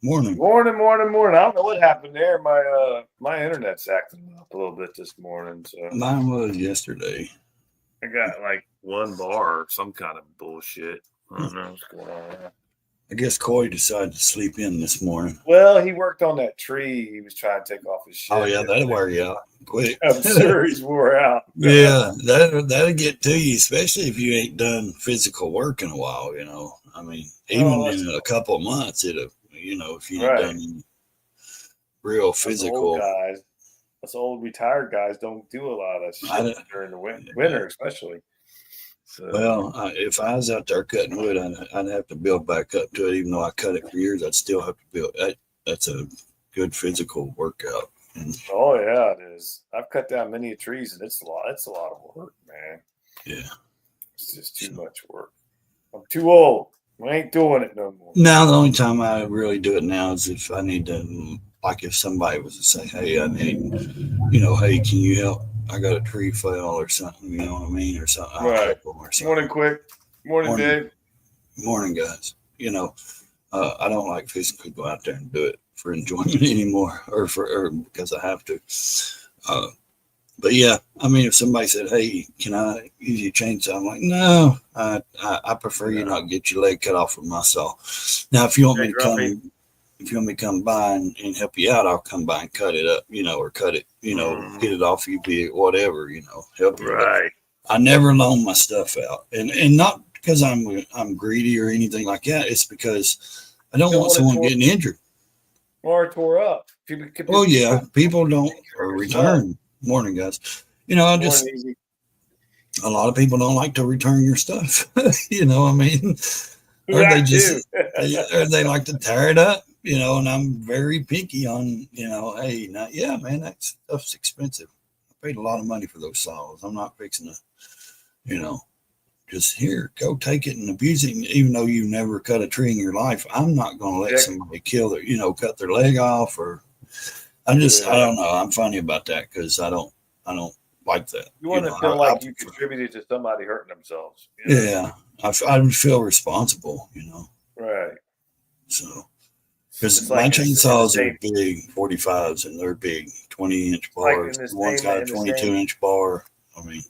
Morning. Morning, morning, morning. I don't know what happened there. My internet's acting up a little bit this morning, so Mine was yesterday. I got like one bar or some kind of bullshit. I don't know what's going on there. I guess Coy decided to sleep in this morning. Well, he worked on that tree. He was trying to take off his Oh shit yeah, that'll yesterday. wear you out quick. I'm sure he's wore out. Yeah, that'll get to you, especially if you ain't done physical work in a while. I mean, even Well, that's in a couple of months, it'll. If you ain't right. done any real Us old physical. guys, us old retired guys don't do a lot of I shit don't- during the yeah. winter, especially. So, Well, if I was out there cutting wood, I'd have to build back up to it. Even though I cut it for years, I'd still have to build. That's a good physical workout. And oh yeah, it is. I've cut down many trees, and it's a lot. It's a lot of work, man. yeah. It's just too So much work. I'm too old. I ain't doing it no more. now the only time I really do it now is if I need to, like if somebody was to say, "Hey, I need, hey, can you help? I got a tree fell or something." You know what I mean, or something. I'll Right. help them or Morning, something. quick. Morning, Morning, Dave. morning, guys. I don't like physically go out there and do it for enjoyment anymore, or because I have to. Uh, but yeah, I mean, if somebody said, "Hey, can I use your chainsaw?" I'm like, "No, I prefer you No. not get your leg cut off with my saw." Now, if you want Hey, me to Grumpy. come, if you want me to come by and help you out, I'll come by and cut it up, or cut it, Mm, get it off you, be it whatever, help you. But right. I never loan my stuff out, and not because I'm greedy or anything like that. It's because I don't Don't want want it someone tore getting injured. or tore up. People Oh yeah, people don't take care of or yourself. return. Morning, guys. I Morning, just easy. a lot of people don't like to return your stuff. I mean, or they That just too. they like to tear it up. And I'm very picky on hey, not yeah, man, that stuff's expensive. I paid a lot of money for those saws. I'm not fixing to you know just here go take it and abuse it. Even though you never cut a tree in your life, I'm not going to let Dick. somebody kill their cut their leg off or I Yeah. don't know. I'm funny about that because I don't like that. You want to feel I like you prefer. contributed to somebody hurting themselves. Yeah, I would feel responsible. Right. So because It's my like in the chainsaws are same. big 45s and they're big 20-inch It's like bars. in the One's same got a in the same 22-inch bar. I mean,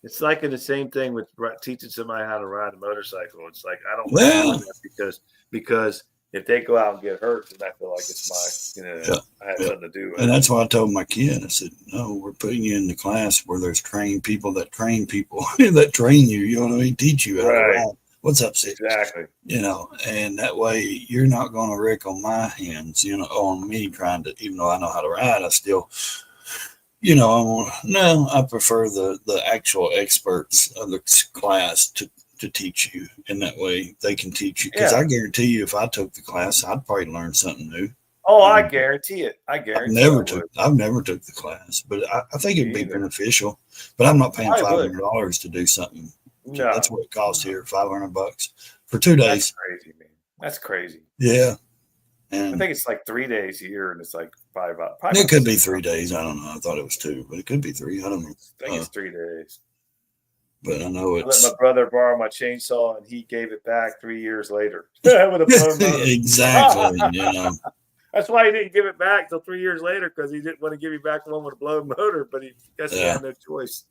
It's like in the same thing with teaching somebody how to ride a motorcycle. It's like I don't like yeah, doing that because if they go out and get hurt, then I feel like it's yeah, I had yeah. something to do with And it. that's why I told my kid. I said, "No, we're putting you in the class where there's trained people that train people that train you. You know what I mean? Teach you how to Right. ride. What's up, six? Exactly. And that way you're not going to wreck on my hands. On me trying to. Even though I know how to ride, I still, no, I prefer the actual experts of the class to teach you, and that way they can teach you. Because Yeah. I guarantee you, if I took the class, I'd probably learn something new. Oh, I Um, guarantee it. I I've guarantee I never took would. I've never took the class, but I think it'd Me be either. beneficial. But I'm not paying I five would. hundred dollars to do something. That's No. what it costs No. here, $500 for 2 days. That's crazy, man. That's crazy. Yeah, I and think it's like 3 days here, and it's like probably it about the could be same 3 days. I don't know. I thought it was two, but it could be three. I don't know. I think it's 3 days. But I know I let my it's brother borrow my chainsaw, and he gave it back 3 years later with a blown motor. exactly. That's why he didn't give it back till 3 years later because he didn't want to give me back the one with a blown motor. But he guess he Yeah, had no choice.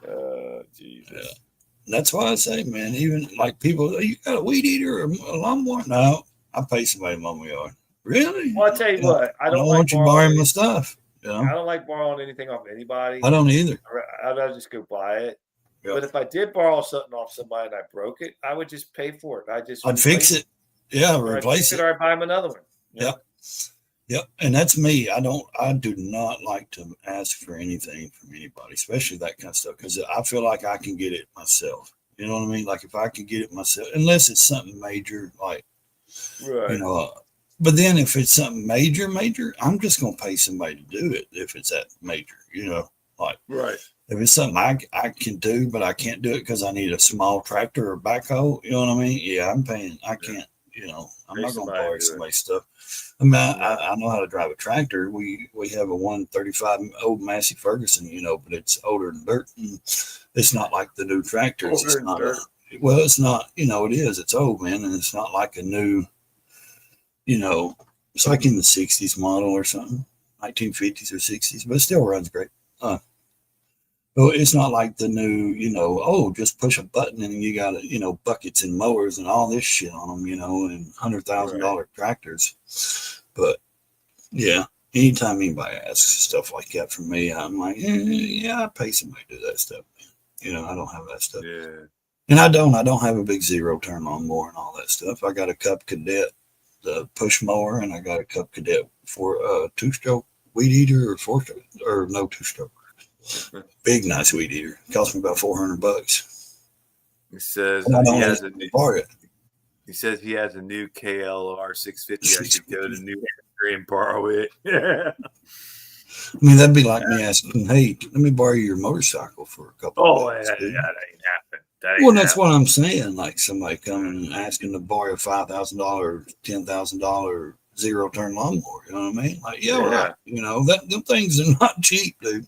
yeah. Jesus. That's why I say, man. Even like people, "Oh, you got a weed eater or a lawnmower?" No, I pay somebody to mow my yard. Really? Well, I tell you Yeah. what, I I don't don't like want you borrowing borrowing my any. stuff. I don't like borrowing anything off I anybody. don't either. I'd rather just go buy it. Yeah. But if I did borrow something off somebody and I broke it, I would just pay for it. I just I'd fix replace it. it, Yeah, or I'd fix replace it, it. or I buy him another one. Yep. Yep. And that's me. I do not like to ask for anything from anybody, especially that kind of stuff, because I feel like I can get it myself. You know what I mean? Like if I can get it myself, unless it's something major, like, you Right. know, uh, but then if it's something major, I'm just going to pay somebody to do it if it's that major, like Right. if it's something I can do, but I can't do it because I need a small tractor or backhoe, you know what I mean? Yeah, I'm paying. I Yeah. can't, I'm Pay not going to somebody to borrow do it. somebody's stuff. I mean, No. I know how to drive a tractor. We have a 135 old Massey Ferguson, but it's older than dirt. And it's not like the new tractors. Order It's and not dirt. well, it's not, it is. It's old, man, and it's not like a new, you know, it's like in the 60s model or something, 1950s or 60s, but it still runs great. Well, it's not like the new, you know, oh, just push a button and you got, you know, buckets and mowers and all this shit on them, you know, and $100,000 tractors. But yeah, anytime anybody asks stuff like that from me, I'm like, yeah, I pay somebody to do that stuff. You know, I don't have that stuff. Yeah. And I don't have a big zero turn lawnmower and all that stuff. I got a Cub Cadet, the push mower, and I got a Cub Cadet for a 2-stroke weed eater or 4-stroke, or no 2-stroke. Big, nice weed eater. Cost me about $400. He says he has a new bar. He says he has a new KLR 650. I should go to New Hampshire and borrow it. I mean, that'd be like me asking, hey, let me borrow your motorcycle for a couple of days. That ain't happening. Well, that's what I'm saying. Like somebody coming and asking to borrow a $5,000, $10,000 zero turn lawnmower. You know what I mean? Like, yeah. Right. You know, them things are not cheap, dude.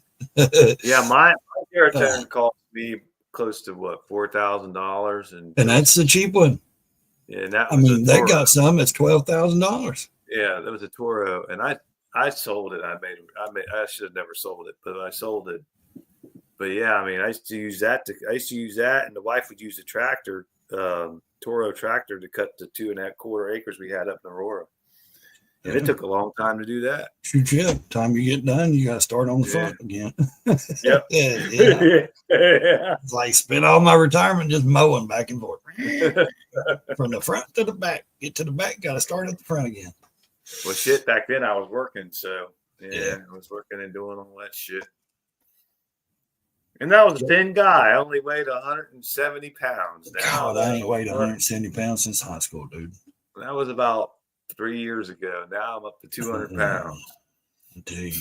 Yeah, my zero turn cost me close to what, $4,000, and that's the cheap one. Yeah, and that was they got some that's $12,000. Yeah, that was a Toro, and I sold it. I should have never sold it, but I sold it. But yeah, I mean, I used to use that, and the wife would use the tractor, Toro tractor, to cut the 2.25 acres we had up in Aurora. And it took a long time to do that. Shoot, yeah. Time you get done, you got to start on the front again. Yep. Yeah. It's like spend all my retirement just mowing back and forth. From the front to the back. Get to the back, got to start at the front again. Well, shit, back then I was working, so I was working and doing all that shit. And that was a thin guy. I only weighed 170 pounds. God, I ain't weighed 170 pounds since high school, dude. That was about 3 years ago. Now I'm up to 200 pounds. Dude,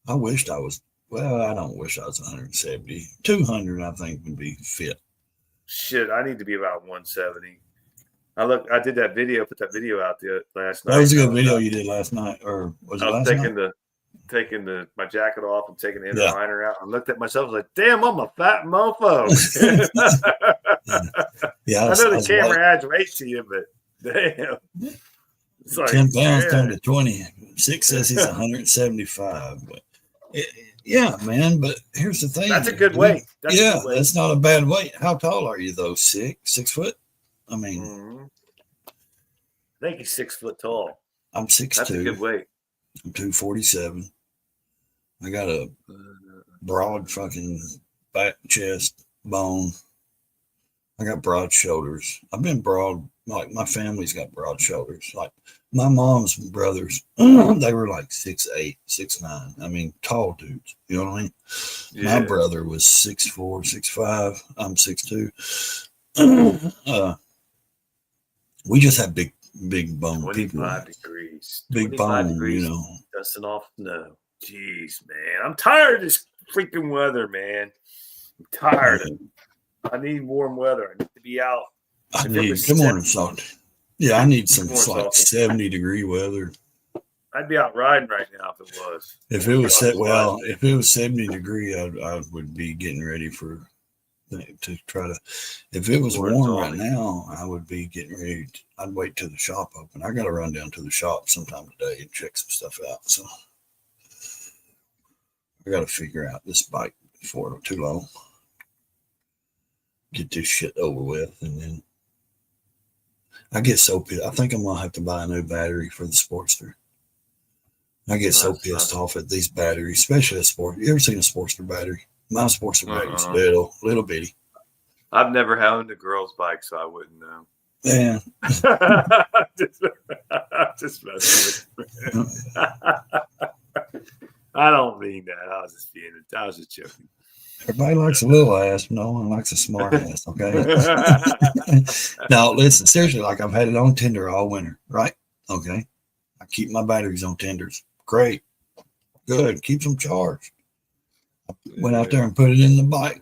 I wished I was. Well, I don't wish I was 170. 200, I think, would be fit. Shit, I need to be about 170. I did that video. Put that video out there last night. That was a good video you did last night, or was it last night? Taking my jacket off and taking the inner liner out. I looked at myself. I was like, "Damn, I'm a fat mofo." Yeah, I know the camera adds weight to you, but damn. It's like 10 pounds turned to 20. 6 says he's 175. But yeah, man. But here's the thing. That's a good weight. That's not a bad weight. How tall are you though? 6 foot? I mean, I think he's 6 foot tall. I'm 6'2". That's a good weight. I'm 247. I got a broad fucking back, chest, bone. I got broad shoulders. I've been broad. Like my family's got broad shoulders. Like my mom's brothers, they were like 6'8", 6'9". I mean, tall dudes. You know what I mean? Yeah. My brother was 6'4", 6'5". I'm 6'2". We just have big bone 25 people. Degrees. Big bone, degrees, you know. Dusting off snow. Jeez, man. I'm tired of this freaking weather, man. I'm tired of it. I need warm weather. I need to be out. Good morning, Salt. Yeah, I need some like 70-degree weather. I'd be out riding right now if it was. If it was if it was 70-degree, I would be getting ready to try to. If it was warm right now, I would be getting ready. I'd wait till the shop open. I got to run down to the shop sometime today and check some stuff out. So I got to figure out this bike before it's too long. Get this shit over with, and then I get so pissed. I think I'm gonna have to buy a new battery for the Sportster. I get so pissed off at these batteries, especially a Sport. You ever seen a Sportster battery? My Sportster battery is little bitty. I've never owned a girl's bike, so I wouldn't know. Yeah. Just messing with you. I don't mean that. I was just joking. Everybody likes a little ass. No one likes a smart ass, okay? Now, listen, seriously, like I've had it on tender all winter, right? Okay. I keep my batteries on tenders. Great. Good. Keeps them charged. Went out there and put it in the bike.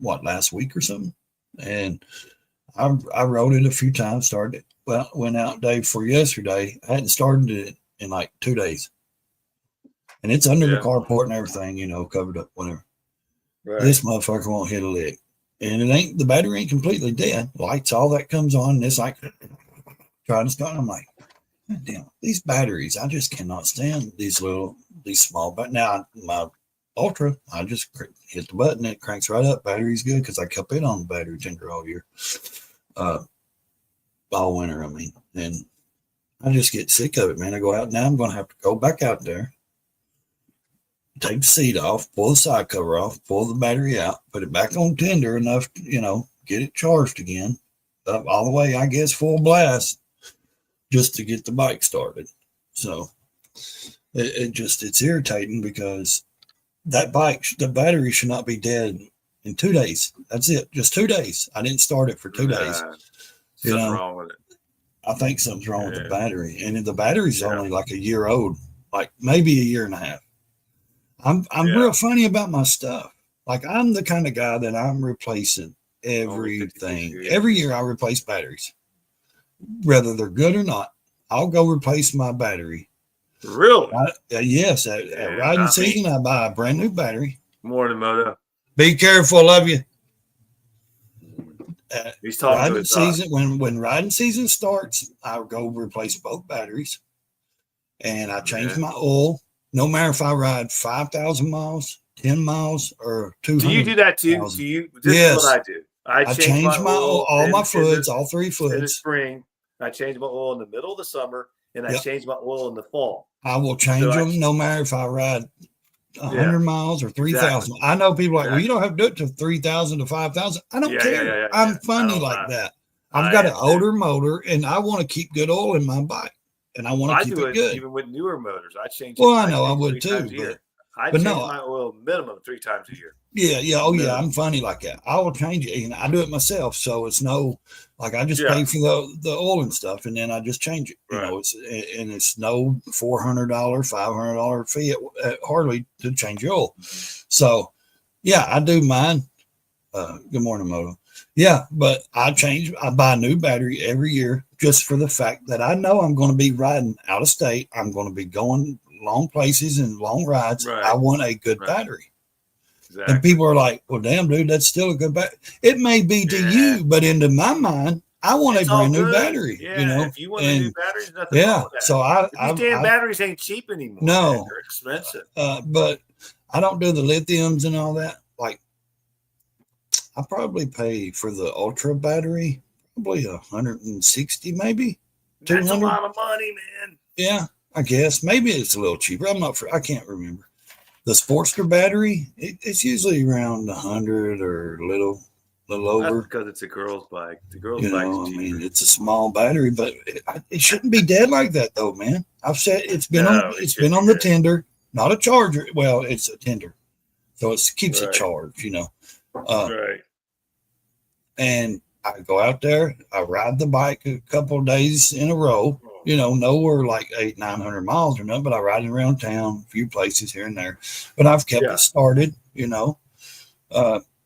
Last week or something? And I rode it a few times, started it. Well, went out day before yesterday. I hadn't started it in like 2 days. And it's under the carport and everything, you know, covered up, whatever. Right. This motherfucker won't hit a lick. And the battery ain't completely dead. Lights, all that comes on, and it's like, trying to start. I'm like, God damn, these batteries, I just cannot stand these small. But now my Ultra, I just hit the button, it cranks right up. Battery's good because I kept it on the battery tender all year, all winter. I mean, and I just get sick of it, man. I go out now. I'm going to have to go back out there, take the seat off, pull the side cover off, pull the battery out, put it back on tender enough, get it charged again, up all the way, I guess, full blast, just to get the bike started. So it's irritating because that bike, the battery should not be dead in 2 days. That's it. Just 2 days. I didn't start it for 2 days. Something wrong with it. I think something's wrong with the battery. And the battery's only like a year old, like maybe a year and a half. I'm real funny about my stuff. Like I'm the kind of guy that I'm replacing everything. Every year I replace batteries. Whether they're good or not, I'll go replace my battery. Really? Yes. At riding season, I buy a brand new battery. Morning, Moto. Be careful, love you. He's talking riding to his season. When riding season starts, I'll go replace both batteries, and I change my oil. No matter if I ride 5,000 miles, 10 miles, or 200. Do you do that too? This is what I do. I change my oil, all my fluids, all 3 fluids. In the spring, I change my oil in the middle of the summer, and I change my oil in the fall. I will change them no matter if I ride 100 miles or 3,000. Exactly. I know people are like, well, you don't have to do it to 3,000 to 5,000. I don't care. I'm funny like that. I've got an older motor, and I want to keep good oil in my bike, and I want to keep it good. Even with newer motors, I change. Well, I know I would too, I change my oil minimum 3 times a year. Yeah. Oh, yeah. I'm funny like that. I will change it, and I do it myself. So it's like I just pay for the oil and stuff, and then I just change it. It's no $400, $500 fee at hardly to change your oil. So, yeah, I do mine. Good morning, Moto. Yeah, but I buy a new battery every year just for the fact that I know I'm going to be riding out of state. I'm going to be going long places and long rides. Right. I want a good battery. Exactly. And people are like, well, damn, dude, that's still a good battery. It may be to you, but into my mind, I want a brand new battery. Yeah, if you want a new battery, there's nothing wrong with that. So these damn batteries ain't cheap anymore. No. Man. They're expensive. But I don't do the lithiums and all that. Like, I probably pay for the Ultra battery, probably 160, maybe 200. That's a lot of money, man. Yeah, I guess. Maybe it's a little cheaper. I'm not sure. I can't remember. The Sportster battery, it's usually around 100 or a little over. That's because it's a girl's bike. The girl's bike is cheaper. I mean, it's a small battery, but it shouldn't be dead like that, though, man. I've said it's been on the tender, not a charger. Well, it's a tender, so it keeps it charged, right. And I go out there, I ride the bike a couple of days in a row. Nowhere like 800-900 miles or nothing, but I ride it around town, a few places here and there. But I've kept it started, and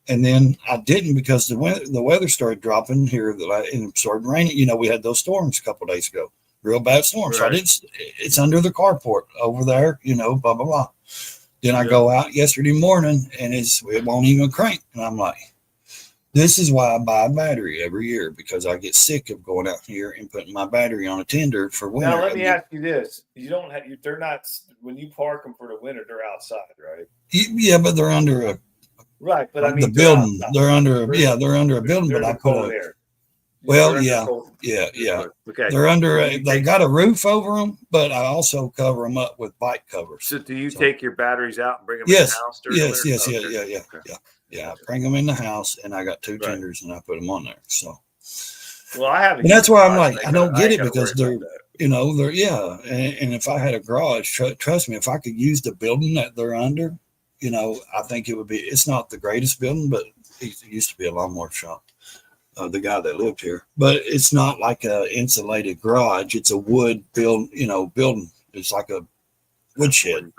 then I didn't because the weather started dropping here and it started raining. We had those storms a couple of days ago, real bad storms. Right. So it's under the carport over there, blah, blah, blah. Then I go out yesterday morning and it won't even crank. And I'm like, this is why I buy a battery every year, because I get sick of going out here and putting my battery on a tender for winter. Now, let me ask you this. They're not, when you park them for the winter, they're outside, right? Yeah, but they're under a, right. But I mean, the building, they're under a building, but I put air. Well, yeah. Okay. They're under they got a roof over them, but I also cover them up with bike covers. So do you take your batteries out and bring them in the house? Yeah. I bring them in the house, and I got 2 tenders, and I put them on there. So, well, I have. That's why I'm like, I don't get it because they're, and if I had a garage, trust me, if I could use the building that they're under, I think it would be. It's not the greatest building, but it used to be a lawnmower shop. The guy that lived here, but it's not like a insulated garage. It's a wood building. It's like a woodshed.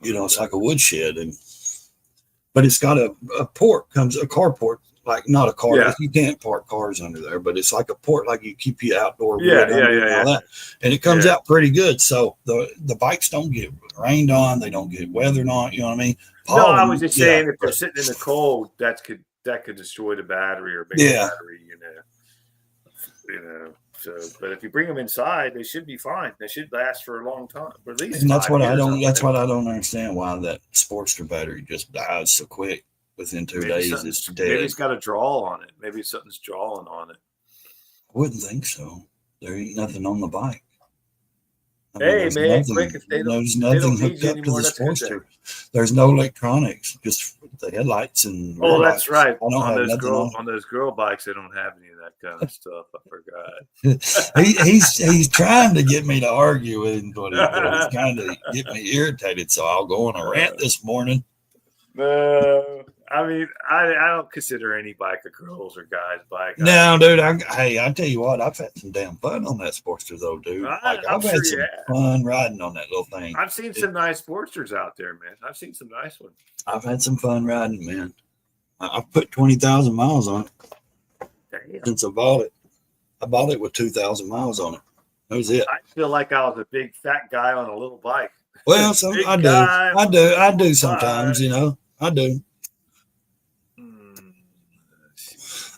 It's like a woodshed, but it's got a carport, like not a car. Yeah. You can't park cars under there, but it's like a port, like you keep your outdoor wood under and all that. And it comes out pretty good. So the bikes don't get rained on, they don't get weathered on. You know what I mean? No, I was just saying if they're sitting in the cold, that could destroy the battery or make the battery, So, but if you bring them inside, they should be fine. They should last for a long time, or at least. And that's 5 what I years, don't. That's think. what I don't understand. Why that Sportster battery just dies so quick. Within 2 days, it's dead. Maybe it's got a draw on it. Maybe something's drawing on it. I wouldn't think so. There ain't nothing on the bike. Hey, man, quick, if there's they nothing don't need hooked you up to anymore, the that's good Sportster. There's no electronics, just the headlights and. Oh, that's right. I don't have nothing On those girl bikes, they don't have any of that kind of stuff. I forgot. he's trying to get me to argue with him, but he's kind of get me irritated. So I'll go on a rant this morning. No, I mean, I don't consider any bike a girl's or guy's bike. No, dude. I tell you what, I've had some damn fun on that Sportster though, dude. I've had some fun riding on that little thing. I've seen some nice Sportsters out there, man. I've seen some nice ones. I've had some fun riding, man. I've put 20,000 miles on it. Damn. Since I bought it. I bought it with 2,000 miles on it. That was it. I feel like I was a big fat guy on a little bike. Well, I do sometimes, you know. I do.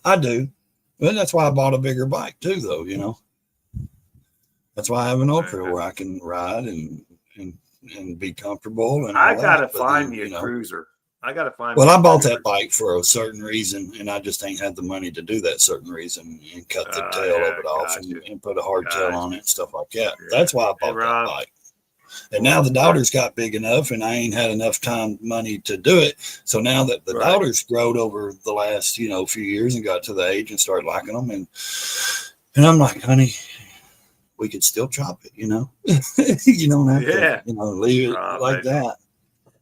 I do. Well, that's why I bought a bigger bike too, though, you know. That's why I have an Ultra where I can ride and be comfortable. And I gotta find me a cruiser. I gotta find. Well, I bought that bike for a certain reason, and I just ain't had the money to do that certain reason and cut the tail of it off and put a hardtail on it and stuff like that. Yeah. That's why I bought that bike. And now the daughter's got big enough, and I ain't had enough money to do it. So now that the daughter's grown over the last, few years and got to the age and started liking them, and I'm like, honey, we could still chop it, you don't have to, leave it like that.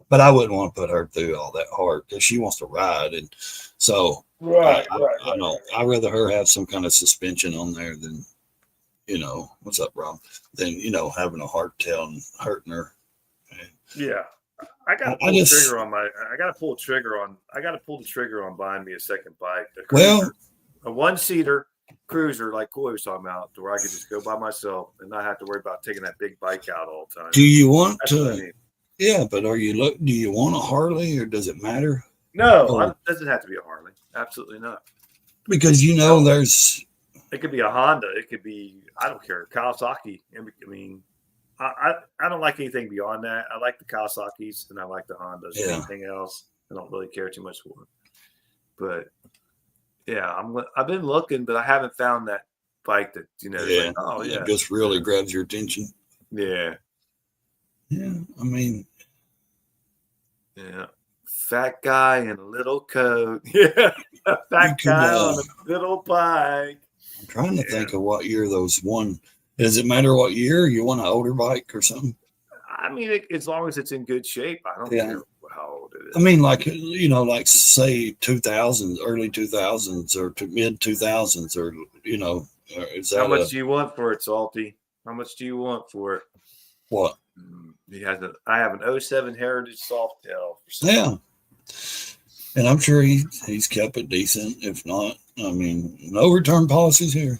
But I wouldn't want to put her through all that hard because she wants to ride, and so I know I'd rather her have some kind of suspension on there than. What's up, Rob? Then, having a hardtail and hurting her. Yeah. I gotta pull the trigger on buying me a second bike. A one-seater cruiser like Coy was talking about, where I could just go by myself and not have to worry about taking that big bike out all the time. Do you want to? Yeah, but do you want a Harley or does it matter? No, it doesn't have to be a Harley. Absolutely not. Because there's. It could be a Honda. It could be, I don't care, Kawasaki. I mean, I don't like anything beyond that. I like the Kawasaki's and I like the Hondas. Yeah. Anything else, I don't really care too much for. But yeah, I've been looking, but I haven't found that bike that it just really grabs your attention. Yeah. Yeah, I mean, yeah. Fat guy in a little coat. Yeah, a fat guy on a little bike. I'm trying to think of what year those won. Does it matter what year you want an older bike or something? I mean, as long as it's in good shape, I don't care how old it is. I mean, like say 2000s, early 2000s or to mid 2000s, or is that how much do you want for it, Salty? How much do you want for it? What? I have an 07 Heritage Softail. Yeah. And I'm sure he's kept it decent. If not, I mean, no return policies here.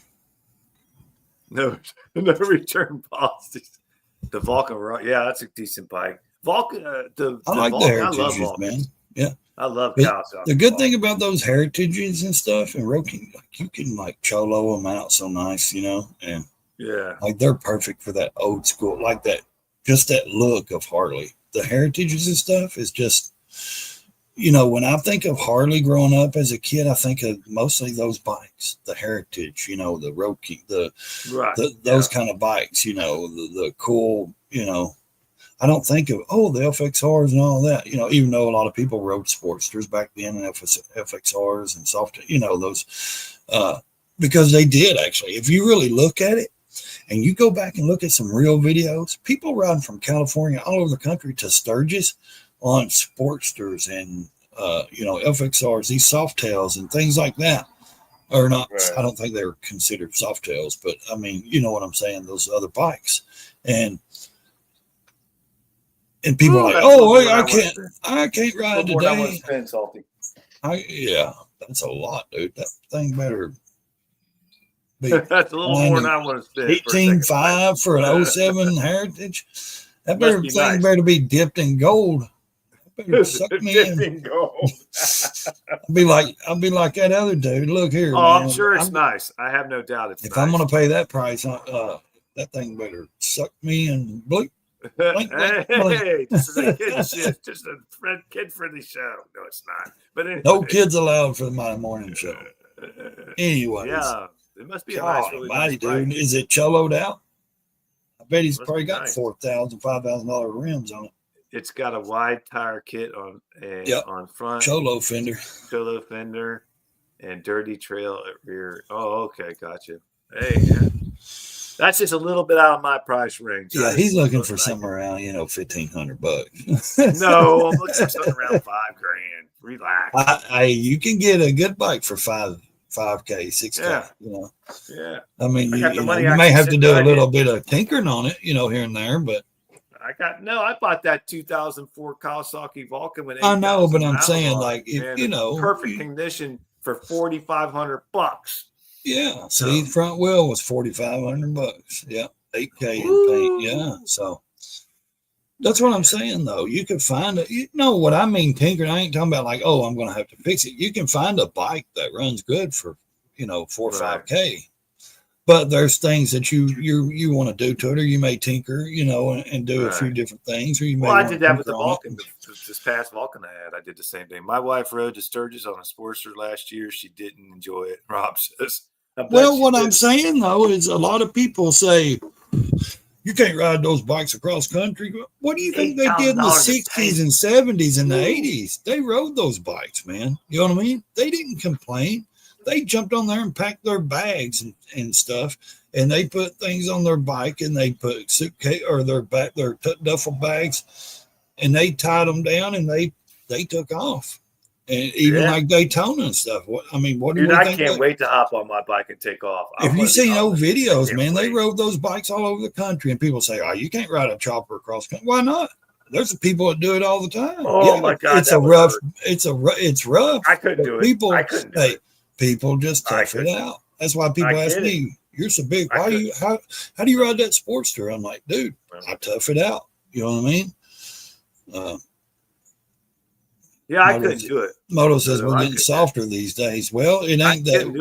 No return policies. The Vulcan, yeah, that's a decent bike. Vulcan, I like the Heritages, man. Yeah, I love Kawasaki. The good thing about those Heritages and stuff, and Roking, you can cholo them out so nice, and yeah, they're perfect for that old school, like that, just that look of Harley. The Heritages and stuff is just. When I think of Harley growing up as a kid, I think of mostly those bikes, the Heritage, the Roki, those kind of bikes, the cool, I don't think of, the FXRs and all that, even though a lot of people rode Sportsters back then and FXRs and soft, those, because they did actually. If you really look at it and you go back and look at some real videos, people riding from California all over the country to Sturgis on Sportsters and FXRs, these Softails and things like that are not. Right. I don't think they're considered Softails, but I mean, you know what I'm saying? Those other bikes, and people are like, I can't ride today. That's a lot, dude. That thing better be. That's a little more than I want to spend. 18.5 for an 07 Heritage. That thing better be dipped in gold. better suck me Dipped in. in gold. I'll be like that other dude. Look here, Oh, man. I'm sure it's nice. I have no doubt it's If nice. I'm gonna pay that price, that thing better suck me and blink. Blink, blink, blink. Hey, this is a kid shit. Just a kid-friendly show. No, it's not. But anyway. No kids allowed for my morning show. Anyways, Yeah, it must be a God nice, really almighty, nice bike. dude. Is it choloed out? I bet he's Must probably be got nice. $4,000, $5,000 rims on it. It's got a wide tire kit on Yep. on front, Cholo fender. Cholo fender, and dirty trail at rear. Oh, okay, gotcha. Hey, yeah. That's just a little bit out of my price range. Yeah, he's looking for something around, $1,500. No, I'm looking for something around $5,000. Relax. You can get a good bike for $5K, $6K. Yeah. You know. Yeah. I mean, I got the money. you may have to do a little bit of tinkering on it, here and there, but I bought that 2004 Kawasaki Vulcan with I know, but I'm miles saying on like it, if perfect condition for $4,500. Yeah, see, the front wheel was $4,500. Yeah, $8K in paint. Yeah, so that's what I'm saying though. You could find it. You know what I mean, tinkering. I ain't talking about like, oh, I'm going to have to fix it. You can find a bike that runs good for 4 or 5K. But there's things that you want to do to it, or you may tinker, and do a few different things, or you may. Well, I did that with the Vulcan. This past Vulcan I had, I did the same thing. My wife rode to Sturgis on a Sportster last year. She didn't enjoy it. Rob says. Well, what I'm saying though is a lot of people say you can't ride those bikes across country. What do you think they did in the 60s and 70s and the 80s? They rode those bikes, man. You know what I mean? They didn't complain. They jumped on there and packed their bags and stuff, and they put things on their bike, and they put suitcase or their duffel bags, and they tied them down, and they took off, and even like Daytona and stuff. What do you think? I can't wait to hop on my bike and take off. If you seen old videos, man, they rode those bikes all over the country, and people say, "Oh, you can't ride a chopper across country." Why not? There's people that do it all the time. Oh my God, it's rough. I couldn't do it. People, I couldn't do it. People just tough it out. That's why people ask me, "You're so big. How do you ride that Sportster?" I'm like, dude, I tough it out. You know what I mean? I couldn't do it. Moto says we're getting softer these days. Well, it ain't that.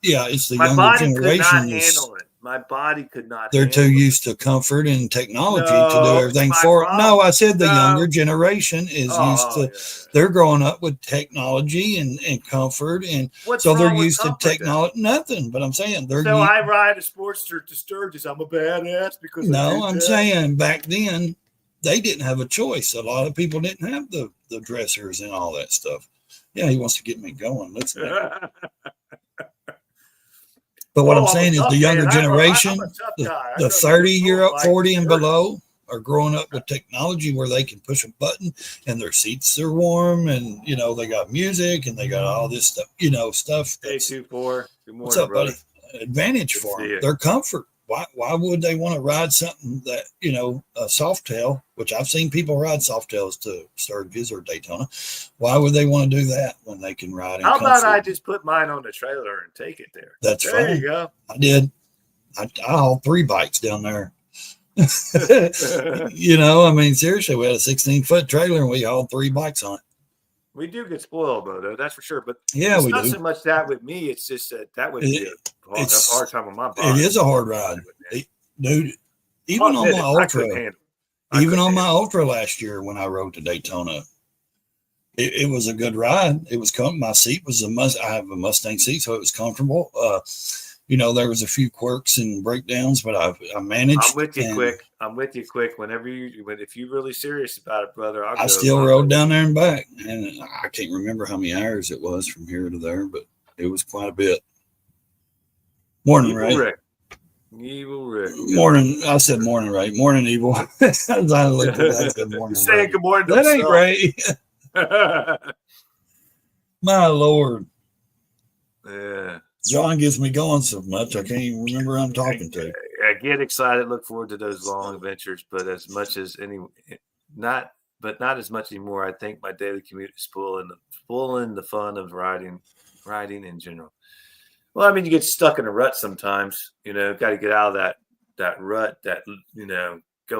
It's the younger generation. My body could not handle it. My body could not. They're too used to comfort and technology to do everything for it. No, I said the younger generation is used to. They're growing up with technology and comfort, and so they're used to technology. Nothing, but I'm saying they're. So I ride a Sportster to Sturgis. I'm a badass because. No, I'm saying back then they didn't have a choice. A lot of people didn't have the dressers and all that stuff. Yeah, he wants to get me going. Let's go. But what I'm saying is the younger generation, the 30-year-old, 40 and below, are growing up with technology where they can push a button and their seats are warm, and they got music and they got all this stuff. Stuff. Hey, 24. Good morning, what's up, brother? Buddy? Advantage for them. Their comfort. Why would they want to ride something that a Softail, which I've seen people ride Softails to Sturgis or Daytona? Why would they want to do that when they can ride? How about I just put mine on the trailer and take it there? That's fine. There you go. I did. I hauled 3 bikes down there. Seriously, we had a 16-foot trailer and we hauled 3 bikes on it. We do get spoiled, though. That's for sure. But yeah, it's not so much that with me. It's just that would be a hard time on my body. It is a hard ride, dude. Even on my Ultra last year when I rode to Daytona, it was a good ride. It was my seat was I have a Mustang seat, so it was comfortable. There was a few quirks and breakdowns, but I managed. I'm with you quick. If you're really serious about it, brother, I still rode down there and back, and I can't remember how many hours it was from here to there, but it was quite a bit. Morning, Ray. Evil Rick. Morning. I said morning, Ray. Morning, Evil. As I looked at that, I said morning. Saying good morning. That ain't Ray. My Lord. Yeah. John gets me going so much I can't even remember who I'm talking to. I get excited, look forward to those long adventures, but not as much anymore. I think my daily commute is pulling the fun of riding in general. Well, you get stuck in a rut sometimes. Got to get out of that rut. Go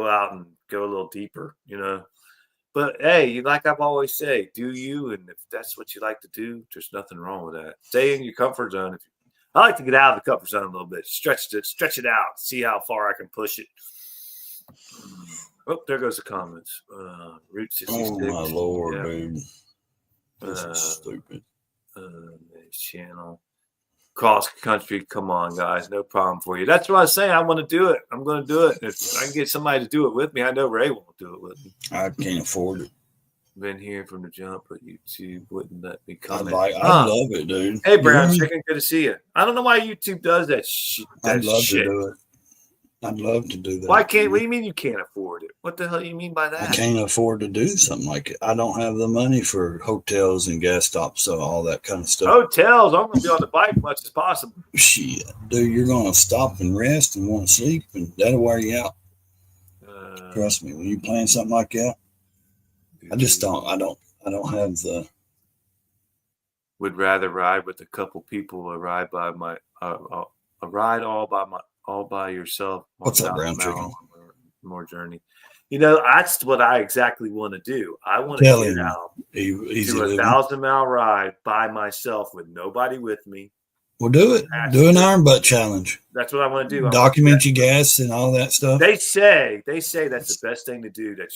out and go a little deeper. But hey, like I've always say, do you? And if that's what you like to do, there's nothing wrong with that. Stay in your comfort zone. I like to get out of the comfort zone a little bit, stretch it out, see how far I can push it. Oh, there goes the comments. Route 66. Oh my Lord, yeah. dude. This is stupid. Channel. Cross country. Come on, guys. No problem for you. That's what I was saying. I want to do it. I'm going to do it. If I can get somebody to do it with me, I know Ray won't do it with me. I can't afford it. Been here from the jump, but YouTube wouldn't let me come. I love it, dude. Hey, Brown Chicken, good to see you. I don't know why YouTube does that shit. I'd love to do it. I'd love to do that. Why can't? What do you mean you can't afford it? What the hell do you mean by that? I can't afford to do something like it. I don't have the money for hotels and gas stops, so all that kind of stuff. Hotels. I'm going to be on the bike as much as possible. Shit, dude, you're going to stop and rest and want to sleep, and that'll wear you out. Trust me, when you plan something like that, I just don't. I don't have the. Would rather ride with a couple people or ride by a ride all by yourself. What's up, Brown Chicken? More journey. You know, that's what I exactly want to do. I want to get out, do a 1,000-mile ride by myself with nobody with me. Well, do it. Do an iron butt challenge. That's what I want to do. Document your gas and all that stuff. They say that's the best thing to do. That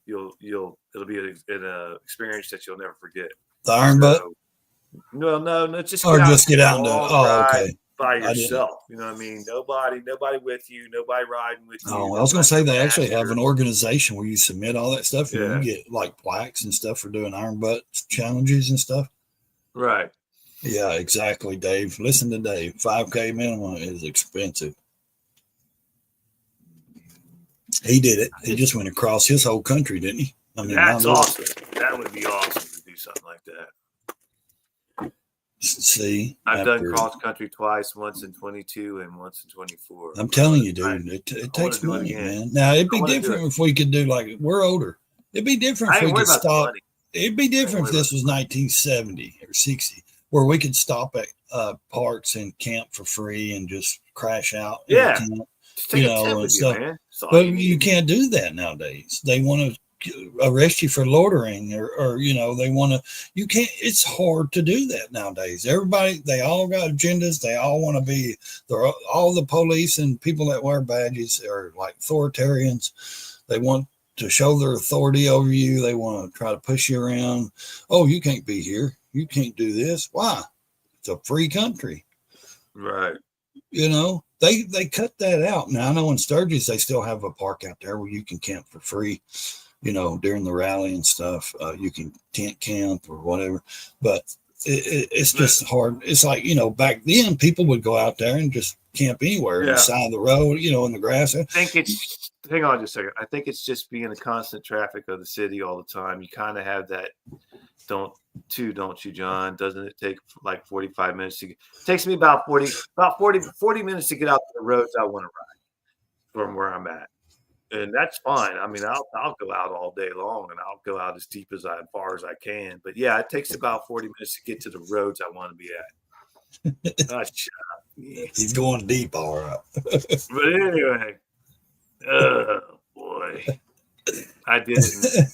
it'll be an experience that you'll never forget. The iron butt. No, just get out and do it. Oh, okay. By yourself, you know what I mean? Nobody with you, nobody riding with you. Oh, I was going to say they actually have an organization where you submit all that stuff, and you get like plaques and stuff for doing iron butt challenges and stuff. Right. Yeah, exactly, Dave. Listen to Dave. 5K minimum is expensive. He did it. He just went across his whole country, didn't he? I mean, that's awesome. That would be awesome to do something like that. See, I've done cross country twice, once in 22 and once in 24. I'm telling you, dude, it takes money, man. Now it'd be different if we could do we're older. It'd be different if we could stop. It'd be different if this was 1970 or 60, where we could stop at parks and camp for free and just crash out. Yeah, and stuff. But you can't do that nowadays. They want to arrest you for loitering or they want to. You can't. It's hard to do that nowadays. Everybody, they all got agendas. They all want to be. All the police and people that wear badges are like authoritarians. They want to show their authority over you. They want to try to push you around. Oh, you can't be here. You can't do this. Why? It's a free country. Right. They cut that out. Now I know in Sturgis they still have a park out there where you can camp for free. During the rally and stuff, you can tent camp or whatever, but it's just hard. It's like, back then people would go out there and just camp anywhere on the side of the road, in the grass. Hang on just a second. I think it's just being the constant traffic of the city all the time. You kind of have that. Don't you, John? Doesn't it take like 45 minutes it takes me about 40 minutes to get out to the roads I want to ride from where I'm at. And that's fine. I mean, I'll go out all day long, and I'll go out as far as I can. But yeah, it takes about 40 minutes to get to the roads I want to be at. He's going deep, all right. But anyway, oh boy, I did it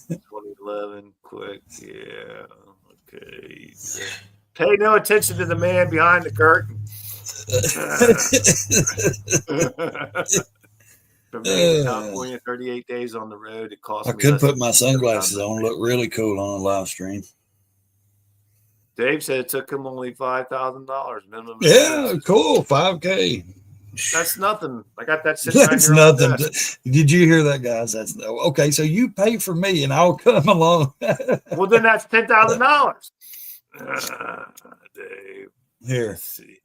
in 2011. Quick, yeah, okay. Pay no attention to the man behind the curtain. From Maine to California, 38 days on the road. It cost me. I could put my sunglasses on, look really cool on a live stream. Dave said it took him only $5,000 minimum. Yeah, cool. 5K. That's nothing. I got that sitting right here. That's nothing. Did you hear that, guys? That's okay. So you pay for me, and I'll come along. Well, then that's $10,000. Dave. Here. Let's see.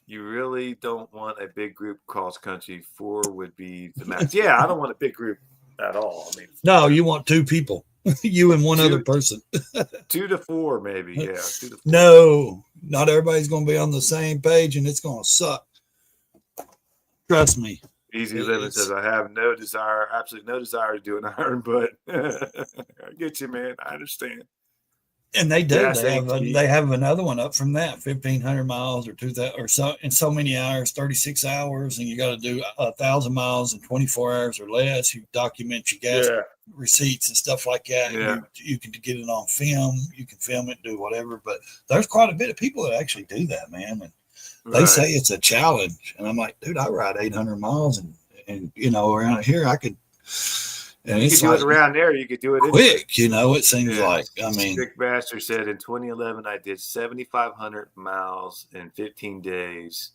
You really don't want a big group cross country. 4 would be the max. Yeah, I don't want a big group at all. I mean, no, you want 2 people, you and one other person. 2 to 4, maybe. Yeah, 2 to 4. No, not everybody's going to be on the same page, and it's going to suck. Trust me. Easy Living says, I have absolutely no desire to do an iron, but I get you, man. I understand. And they do. They have another one up from that, 1,500 miles or 2,000 or so in so many hours, 36 hours, and you got to do 1,000 miles in 24 hours or less. You document your gas. receipts and stuff like that. Yeah. You can get it on film. You can film it, do whatever. But there's quite a bit of people that actually do that, man. And they say it's a challenge. And I'm like, dude, I ride 800 miles and around here I could. And you it's could do like it around there. You could do it quick, it seems like. I mean, Dick Master said in 2011, I did 7,500 miles in 15 days.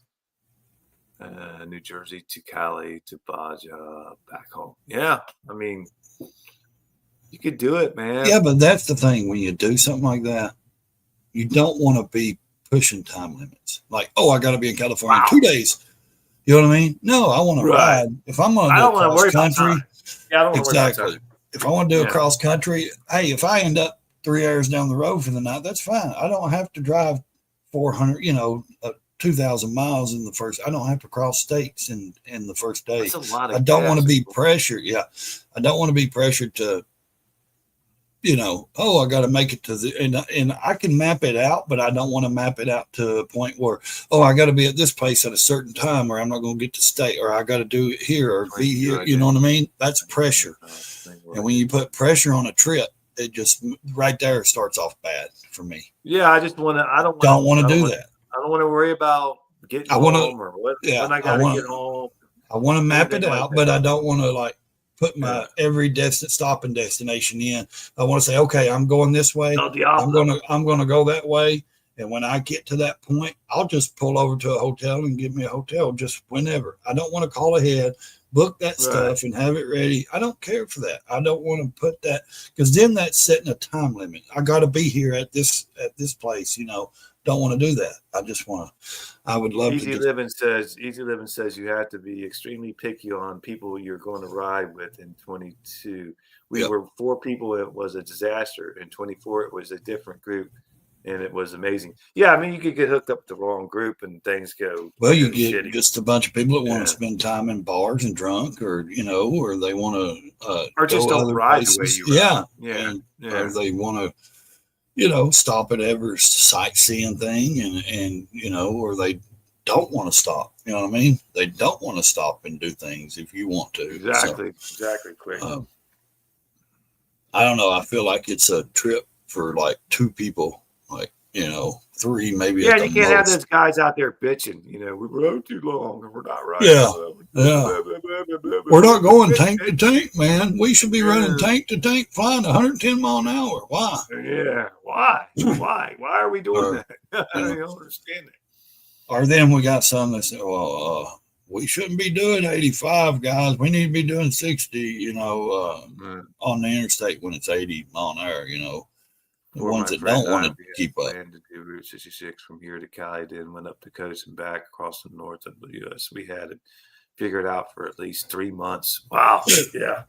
New Jersey to Cali to Baja, back home. Yeah, I mean, you could do it, man. Yeah, but that's the thing. When you do something like that, you don't want to be pushing time limits. Like, oh, I got to be in California 2 days. You know what I mean? No, I want to ride. If I'm going to do cross country, I don't exactly. If I want to do a cross country, hey, if I end up 3 hours down the road for the night, that's fine. I don't have to drive 400, 2,000 miles in the first. I don't have to cross states in the first day. That's a lot of I don't want to be pressured. Yeah, I don't want to be pressured to. I got to make it to and I can map it out, but I don't want to map it out to a point where, I got to be at this place at a certain time or I'm not going to get to stay or I got to do it here or be here. You know what I mean? That's pressure. And when you put pressure on a trip, it just right there starts off bad for me. Yeah. I don't want to do that. I don't want to worry about getting home or when I got to get home. I want to map it out, but I don't want to put my every stopping destination in. I want to say, okay, I'm going this way. I'm going to go that way. And when I get to that point, I'll just pull over to a hotel and give me a hotel just whenever. I don't want to call ahead, book that stuff and have it ready. I don't care for that. I don't want to put that because then that's setting a time limit. I got to be here at this place, Don't want to do that. I would love Easy Living says you have to be extremely picky on people you're going to ride with in 22. We were 4 people. It was a disaster. In 24, it was a different group and it was amazing. Yeah. I mean, you could get hooked up with the wrong group and things go. Well, you get shitty. Just a bunch of people that want to spend time in bars and drunk or, or they want to, or just don't ride the way you ride. Yeah. Or they want to, stop at every sightseeing thing and or they don't want to stop. You know what I mean? They don't want to stop and do things if you want to. Exactly. Quick. I don't know. I feel like it's a trip for 2 people, 3 maybe. Yeah, you can't have those guys out there bitching. We rode too long and we're not riding. Yeah. We're not going tank to tank, man. We should be running tank to tank, flying 110 mile an hour. Why? Yeah. Why? Why are we doing that? I don't understand it. Or then we got some that say, well, we shouldn't be doing 85, guys. We need to be doing 60, on the interstate when it's 80 mile an hour, The ones that don't want to keep up. To do Route 66 from here to Cali, then went up the coast and back across the north of the U.S. We had it figured out for at least 3 months. Wow. Yeah.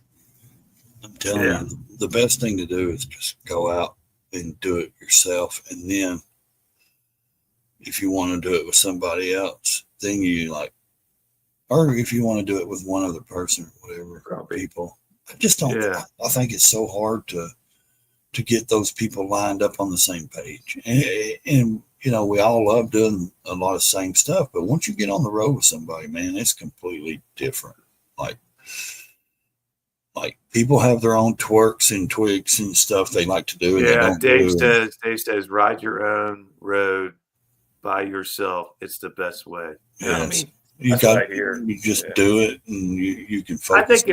I'm telling you, the best thing to do is just go out and do it yourself. And then if you want to do it with somebody else, then or if you want to do it with one other person or whatever, people. I just don't. I think it's so hard to get those people lined up on the same page. And we all love doing a lot of the same stuff, but once you get on the road with somebody, man, it's completely different. Like people have their own twerks and twigs and stuff they like to do. And Dave says, ride your own road by yourself. It's the best way. Yes. You just do it and you can focus. I think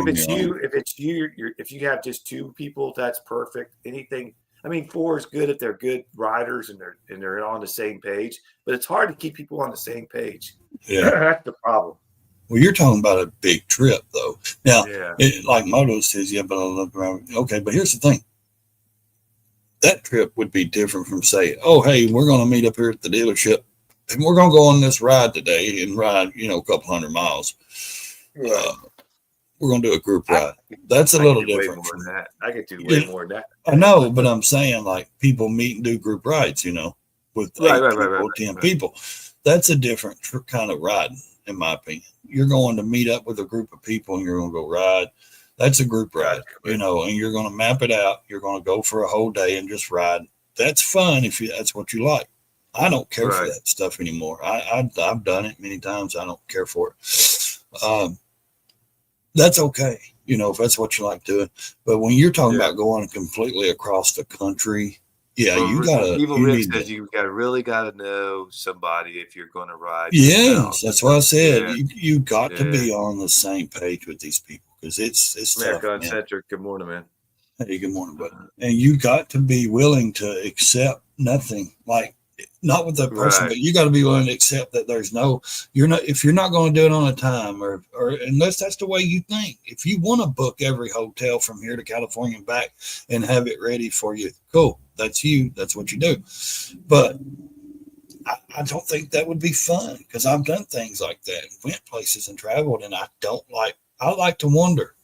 if you have just 2 people, that's perfect. Anything. I mean, 4 is good if they're good riders and they're on the same page, but it's hard to keep people on the same page. Yeah. That's the problem. Well, you're talking about a big trip though. Now, like Moto says, but I look around. Okay. But here's the thing. That trip would be different from say, oh, hey, we're going to meet up here at the dealership. And we're going to go on this ride today and ride, a couple 100 miles. We're going to do a group ride. That's a little different. I could do way more than that. I know, but I'm saying people meet and do group rides, with 10 people. That's a different kind of riding, in my opinion. You're going to meet up with a group of people and you're going to go ride. That's a group ride, and you're going to map it out. You're going to go for a whole day and just ride. That's fun if that's what you like. I don't care for that stuff anymore. I've done it many times. I don't care for it. That's okay. you know, if that's what you like doing. But when you're talking Yeah. about going completely across the country, yeah, Well, Evil you Rick need to. says you really got to know somebody if you're going to ride yourself. Yes, that's what I said. Yeah, You got to yeah. be on the same page with these people because it's tough, America man. Uncensored. Good morning, man. Hey, good morning, bud. And you got to be willing to accept nothing, like not with the person, Right. but you got to be willing to accept that there's no, you're not, if you're not going to do it on a time or unless that's the way you think. If you want to book every hotel from here to California and back and have it ready for you, cool. That's you. That's what you do. But I don't think that would be fun because I've done things like that and went places and traveled, and I like to wander.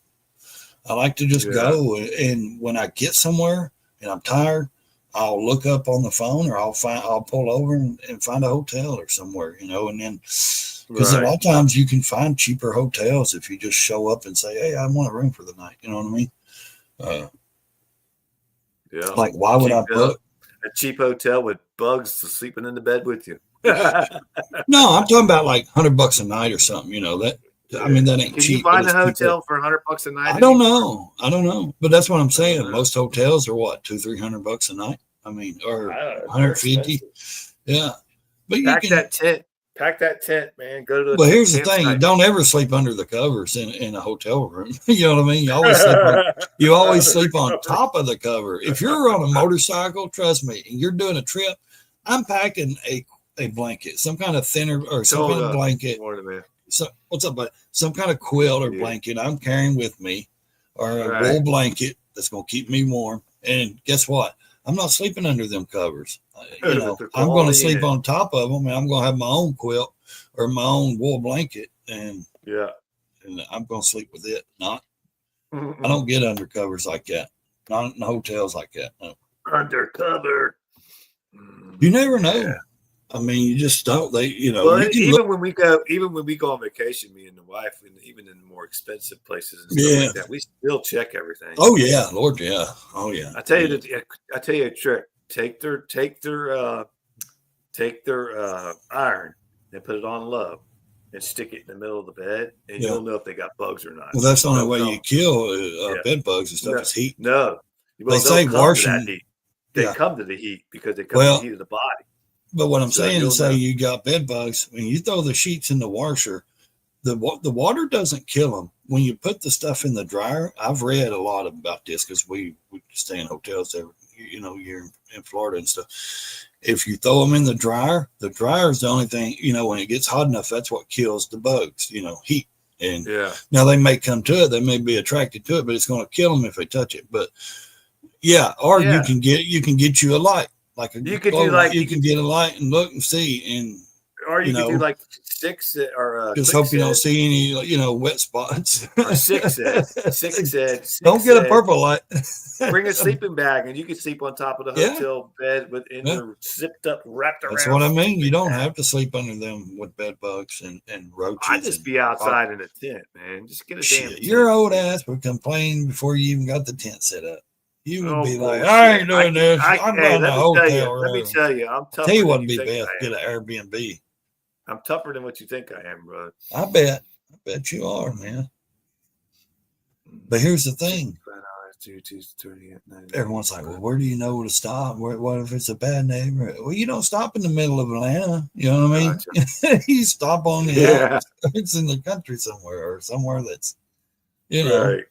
I like to just go, and when I get somewhere and I'm tired, I'll look up on the phone or I'll pull over and find a hotel or somewhere, you know, and then because a lot of times you can find cheaper hotels if you just show up and say, "Hey, I want a room for the night." You know what I mean? Yeah. Like, why would I book a cheap hotel with bugs sleeping in the bed with you? No, I'm talking about like $100 a night or something. You know that. I mean, that ain't Can cheap. you find a hotel for $100 a night? I don't know, but that's what I'm saying. Most hotels are what, $200-300 a night. I mean, or 150. Yeah, but pack that tent. Pack that tent, man. Go to. Well, here's the thing: you don't ever sleep under the covers in a hotel room. You know what I mean? You always sleep on top of the cover. If you're on a motorcycle, trust me, and you're doing a trip, I'm packing a blanket, some kind of thinner or some kind of blanket. So what's up, bud? Some kind of quilt or blanket I'm carrying with me, or a wool blanket that's gonna keep me warm. And guess what? I'm not sleeping under them covers. You know, I'm going to sleep on top of them, and I'm going to have my own quilt or my own wool blanket, and I'm going to sleep with it. I don't get under covers like that. Not in hotels like that. No. Undercover. You never know. Yeah. I mean, you just don't. Well, even when we go on vacation, me and the wife, and even in more expensive places and stuff like that, we still check everything. Oh yeah, Lord, yeah. Oh yeah. I tell you a trick. Take their iron and put it on low and stick it in the middle of the bed, and you'll know if they got bugs or not. Well, that's the only way you kill bed bugs and stuff is heat. No, they say washing. They come to the heat because they come to the heat of the body. But what I'm saying is, say you got bed bugs, when you throw the sheets in the washer, the water doesn't kill them. When you put the stuff in the dryer, I've read a lot about this because we stay in hotels there, you know, you're in Florida and stuff. If you throw them in the dryer is the only thing, you know, when it gets hot enough, that's what kills the bugs, you know, heat. And now they may come to it, they may be attracted to it, but it's going to kill them if they touch it. But you can get you a light. Like you can get a light and look and see, and you can do like 6 or just hope you don't see any wet spots. Or 6 said. Don't get a purple light. Bring a sleeping bag, and you can sleep on top of the hotel bed within your zipped up, wrapped around. That's what I mean. You don't have to sleep under them with bed bugs and roaches. I just be outside in a tent, man. Just get a damn tent. Your old ass would complain before you even got the tent set up. You would be like, I ain't doing this. I'm going to a hotel. Let me tell you, I'm tougher. Tell you what would be best. Get an Airbnb. I'm tougher than what you think I am, bro. I bet you are, man. But here's the thing. Everyone's like, well, where do you know to stop? What if it's a bad neighborhood? Well, you don't stop in the middle of Atlanta. You know what I mean? Gotcha. You stop on the it's in the country somewhere or somewhere that's, you know. Right.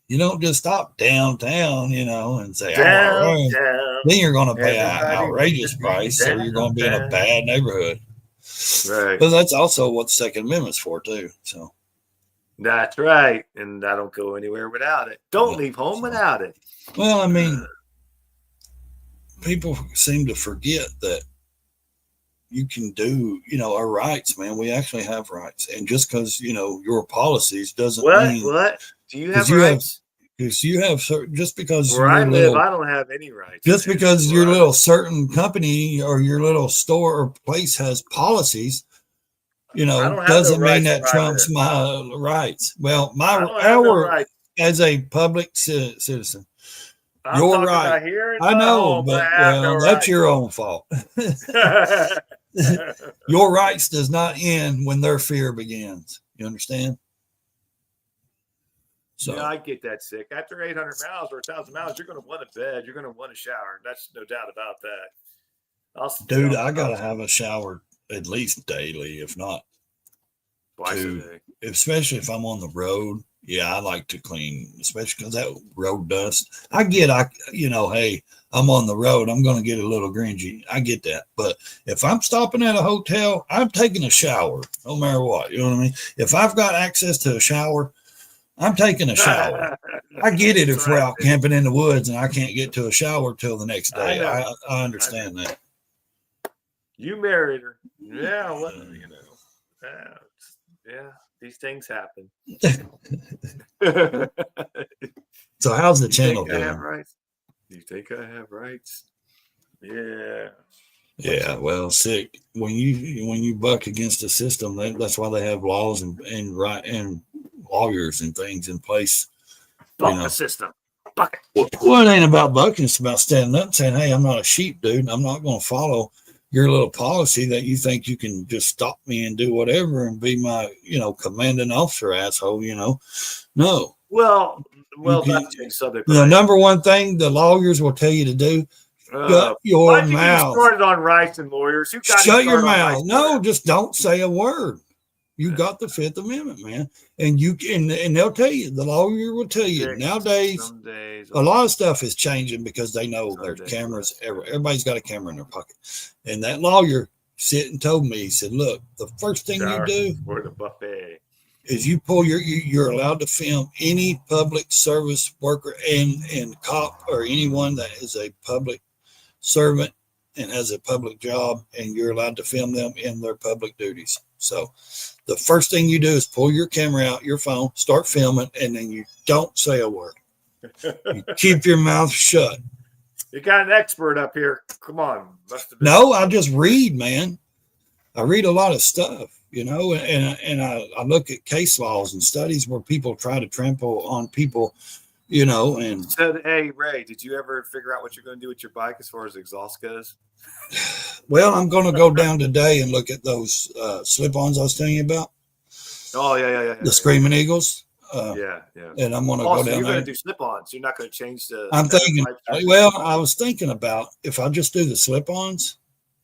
You don't just stop downtown, you know, and say, downtown. Then you're going to pay an outrageous price, or you're going to be in a bad neighborhood. Right. But that's also what the Second Amendment's for, too. So that's right. And I don't go anywhere without it. Don't leave home without it. Well, I mean, people seem to forget that you can do, our rights, man. We actually have rights. And just because, your policies doesn't mean. What? Do you have rights? Because you have just because where I live, I don't have any rights. Just because your little certain company or your little store or place has policies, doesn't mean that trumps my rights. Well, our as a public citizen, your right. I know, but that's your own fault. Your rights does not end when their fear begins. You understand? So yeah, I get that sick. After 800 miles or 1,000 miles, you're going to want a bed. You're going to want a shower. That's no doubt about that. dude, I gotta have a shower at least daily, if not twice a two, day. especially if I'm on the road. Yeah, I like to clean, especially because that road dust. Hey, I'm on the road. I'm going to get a little gringy. I get that. But if I'm stopping at a hotel, I'm taking a shower no matter what. You know what I mean? If I've got access to a shower, I'm taking a shower. I get it if we're out camping in the woods and I can't get to a shower till the next day. I understand that. You married her. Yeah, well, yeah, these things happen. So how's the channel doing? You think I have rights? Yeah. Yeah, well, sick. When you buck against the system, that's why they have laws and lawyers and things in place. Buck the system. Buck it. Well, it ain't about bucking. It's about standing up and saying, "Hey, I'm not a sheep, dude. I'm not going to follow your little policy that you think you can just stop me and do whatever and be my, commanding officer, asshole. No. Well, that's a subject. The number one thing the lawyers will tell you to do: shut your mouth. You started on rights and lawyers. Shut your mouth. No, just don't say a word. You got the Fifth Amendment, man, and they'll tell you. The lawyer will tell you nowadays. A lot of stuff is changing because they know there's cameras. Everybody's got a camera in their pocket, and that lawyer told me. He said, "Look, the first thing you do for the buffet is you pull you're allowed to film any public service worker and cop or anyone that is a public servant and has a public job, and you're allowed to film them in their public duties. So the first thing you do is pull your camera out, your phone, start filming, and then you don't say a word. You keep your mouth shut. You got an expert up here. Come on. No, I just read, man. I read a lot of stuff, and I look at case laws and studies where people try to trample on people, and so, hey, Ray, did you ever figure out what you're going to do with your bike as far as exhaust goes? Well, I'm going to go down today and look at those slip-ons I was telling you about. Oh, yeah. The Screaming Eagles. Yeah. And I'm going to go down there. You're going to do slip-ons. You're not going to change the... I'm thinking, I was thinking about if I just do the slip-ons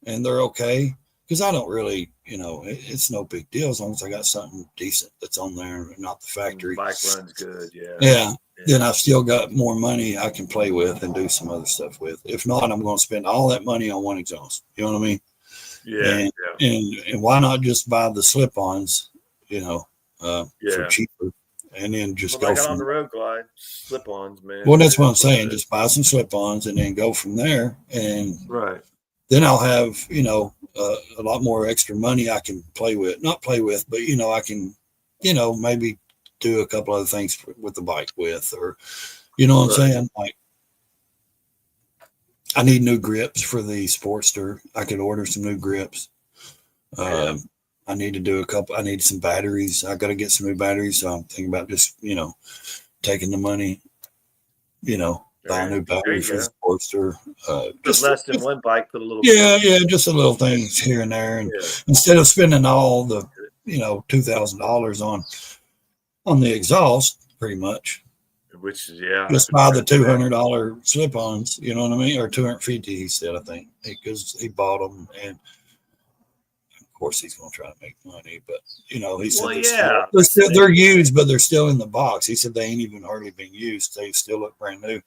and they're okay, because I don't really, it's no big deal as long as I got something decent that's on there and not the factory. The bike runs good, yeah. Yeah. Then I've still got more money I can play with and do some other stuff with. If not, I'm going to spend all that money on one exhaust. You know what I mean? Yeah. And why not just buy the slip-ons, for cheaper, and then just go from on the road glide slip-ons, man. Well, that's what I'm saying. Just buy some slip-ons and then go from there. And right. Then I'll have, a lot more extra money I can play with. Not play with, but I can, maybe do a couple other things with the bike with, or what I'm saying? Like, I need new grips for the Sportster. I could order some new grips. I need to do I need some batteries. I got to get some new batteries. So I'm thinking about just, taking the money, buy new batteries for the Sportster. Just less than one bike, put a little. Yeah, just a little things here and there. And instead of spending all the, $2,000 on the exhaust, pretty much. Which just buy the $200 slip-ons, you know what I mean, or $250. He said, I think, because he bought them, and of course he's going to try to make money. But he said they're used, but they're still in the box. He said they ain't even hardly been used. They still look brand new.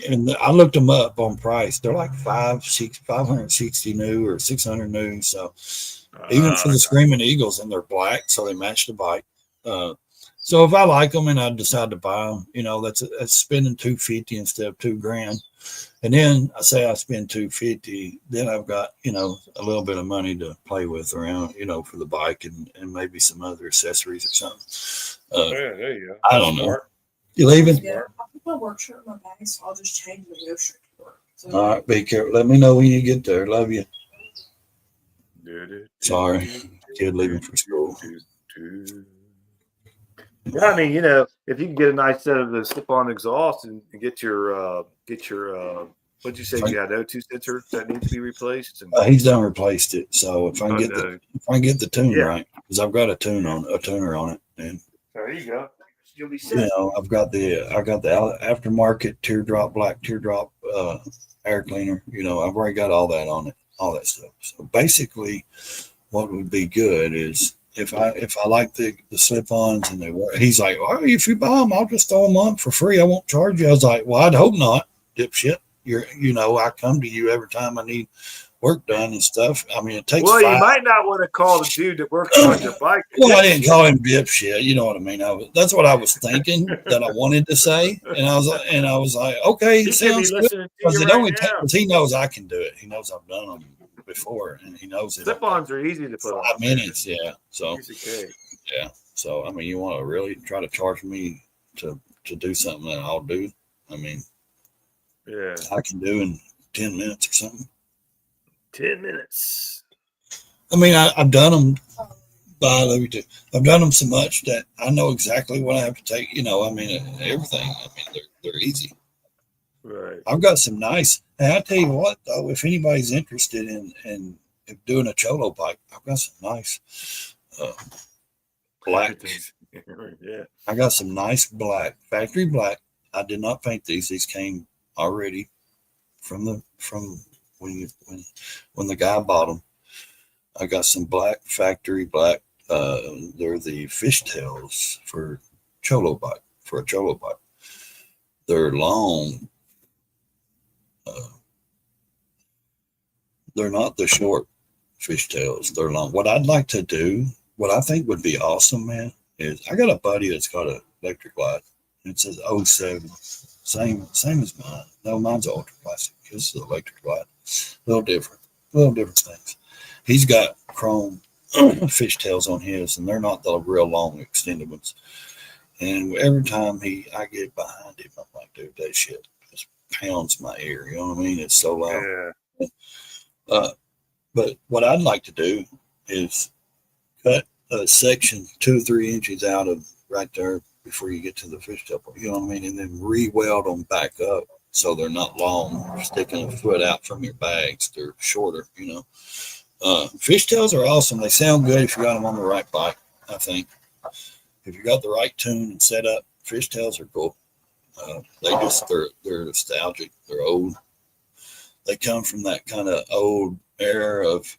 And I looked them up on price. They're like 560 new or 600 new. So even for the Screaming Eagles, and they're black, so they match the bike. So if I like them and I decide to buy them, that's spending $250 instead of $2,000. And then I say I spend $250, then I've got, a little bit of money to play with around, for the bike and maybe some other accessories or something. There you go. I don't know. You leaving? Yeah, I put my work shirt in my bag, so I'll just change and go straight to work. So, all right, be careful. Let me know when you get there. Love you. Sorry, kid leaving for school. Yeah, I mean, if you can get a nice set of the slip-on exhaust and get your what'd you say you had O2 sensor that needs to be replaced? And, he's done replaced it. So if I can get the tune right, because I've got a tuner on it, and There you go. You'll be You set. know, I got the aftermarket teardrop black teardrop air cleaner. You know, I've already got all that on it, all that stuff. So basically, what would be good is if I like the slip-ons and they work. He's like, "Oh, if you buy them, I'll just throw them on for free. I won't charge you." I was like, "Well, I'd hope not, dipshit. You know, I come to you every time I need work done and stuff. I mean, it takes Well, you five. might not want to call the dude that works on your bike. Well, I didn't call him dipshit. You know what I mean? That's what I was thinking that I wanted to say, and I was like, okay, He it could be sounds good listening to because you it right only now. takes. He knows I can do it. He knows I've done them before, and he knows it. Slip-ons are easy to put on. 5 minutes, yeah. So Piece of cake. yeah. So I mean, you want to really try to charge me to do something that I'll do? I mean, Yeah. I can do in 10 minutes or something. 10 minutes. I mean, I've done them. I've done them so much that I know exactly what I have to take. You know, I mean, everything. I mean, they're easy. Right. I've got some nice. And I tell you what, though, if anybody's interested in doing a cholo bike, I've got some nice black. Yeah. I got some nice black factory black. I did not paint these. These came already from when the guy bought them. I got some black factory black. They're the fishtails for a cholo bike. They're long. They're not the short fishtails. They're long. What I'd like to do, what I think would be awesome, man, is I got a buddy that's got an electric glide. It says 07. Same as mine. No, mine's ultra plastic. This is electric glide. A little different things. He's got chrome fishtails on his, and they're not the real long extended ones. And every time I get behind him, I'm like, dude, that shit just pounds my ear. You know what I mean? It's so loud. Yeah. But what I'd like to do is cut a section 2 or 3 inches out of right there before you get to the fishtail. You know what I mean? And then re-weld them back up so they're not long, sticking a foot out from your bags. They're shorter, you know. Fishtails are awesome. They sound good if you got them on the right bike, I think. If you got the right tune and setup, fishtails are cool. They're nostalgic. They're old. They come from that kind of old era of,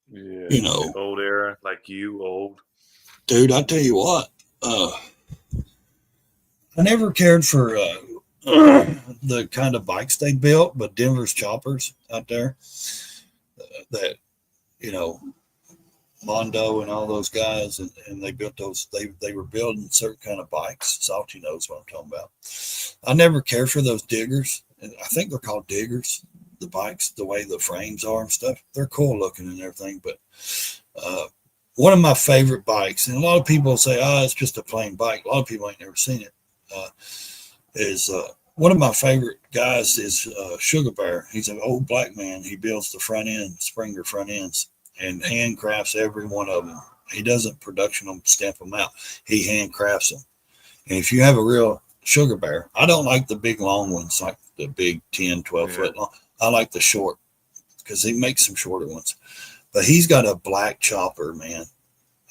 Yeah. you know, Old era, like you, old. Dude, I tell you what, I never cared for the kind of bikes they built, but Denver's choppers out there that, you know, Mondo and all those guys, and they built those, they were building certain kind of bikes. Salty knows what I'm talking about. I never cared for those diggers. And I think they're called diggers, the bikes, the way the frames are and stuff. They're cool looking and everything. But one of my favorite bikes, and a lot of people say, it's just a plain bike. A lot of people ain't never seen it. Is one of my favorite guys is Sugar Bear. He's an old black man. He builds the front end, Springer front ends, and handcrafts every one of them. He doesn't production them, stamp them out. He handcrafts them. And if you have a real Sugar Bear, I don't like the big long ones, like the big 10, 12 foot long. I like the short because he makes some shorter ones. But he's got a black chopper, man.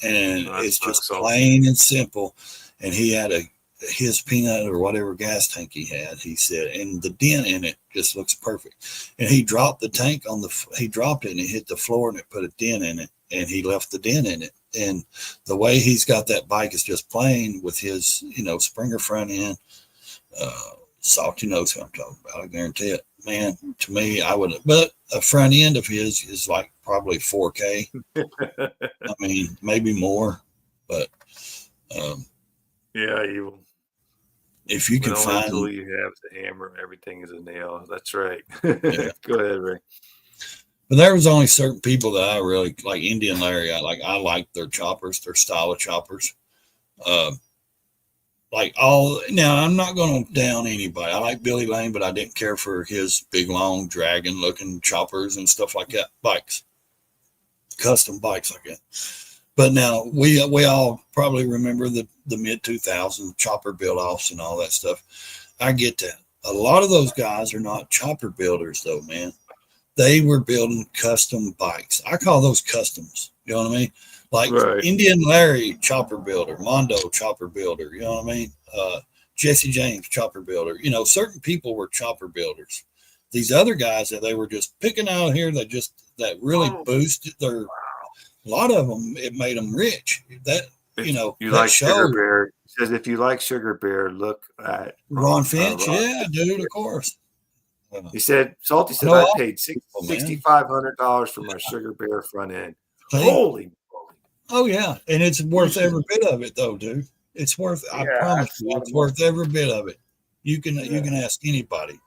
And it's just plain and simple. And he had his peanut or whatever gas tank he had, he said, and the dent in it just looks perfect. And he dropped the tank he dropped it and it hit the floor and it put a dent in it, and he left the dent in it. And the way he's got that bike is just plain with his, you know, Springer front end. Salty knows what I'm talking about. I guarantee it, man. To me, I would, but a front end of his is like probably 4K. I mean, maybe more, but yeah, you. If you can find, until you have the hammer, everything is a nail. That's right. Yeah. Go ahead, Ray. But there was only certain people that I really like. Indian Larry, I like their choppers, their style of choppers. Now I'm not going to down anybody. I like Billy Lane, but I didn't care for his big, long, dragon looking choppers and stuff like that. Bikes, custom bikes like that. But now we all probably remember the mid 2000s chopper build offs and all that stuff. I get that. A lot of those guys are not chopper builders though, man. they were building custom bikes. I call those customs. You know what I mean? Like Right. Indian Larry, chopper builder, Mondo, chopper builder. You know what I mean? Jesse James, chopper builder. You know, certain people were chopper builders. These other guys that they were just picking out here that really boosted their. A lot of them, it made them rich. That If you that like Sugar showed. Bear, it says if you like Sugar Bear, look at Ron Finch, Ron. yeah, dude, of course. He said, Salty I said, know I all paid people, man. $6,500 for my Sugar Bear front end. See? Holy moly. Oh yeah, and it's worth every bit of it, though, dude. It's worth. I Yeah, promise that's a you, lot it's of money. worth every bit of it. You can ask anybody.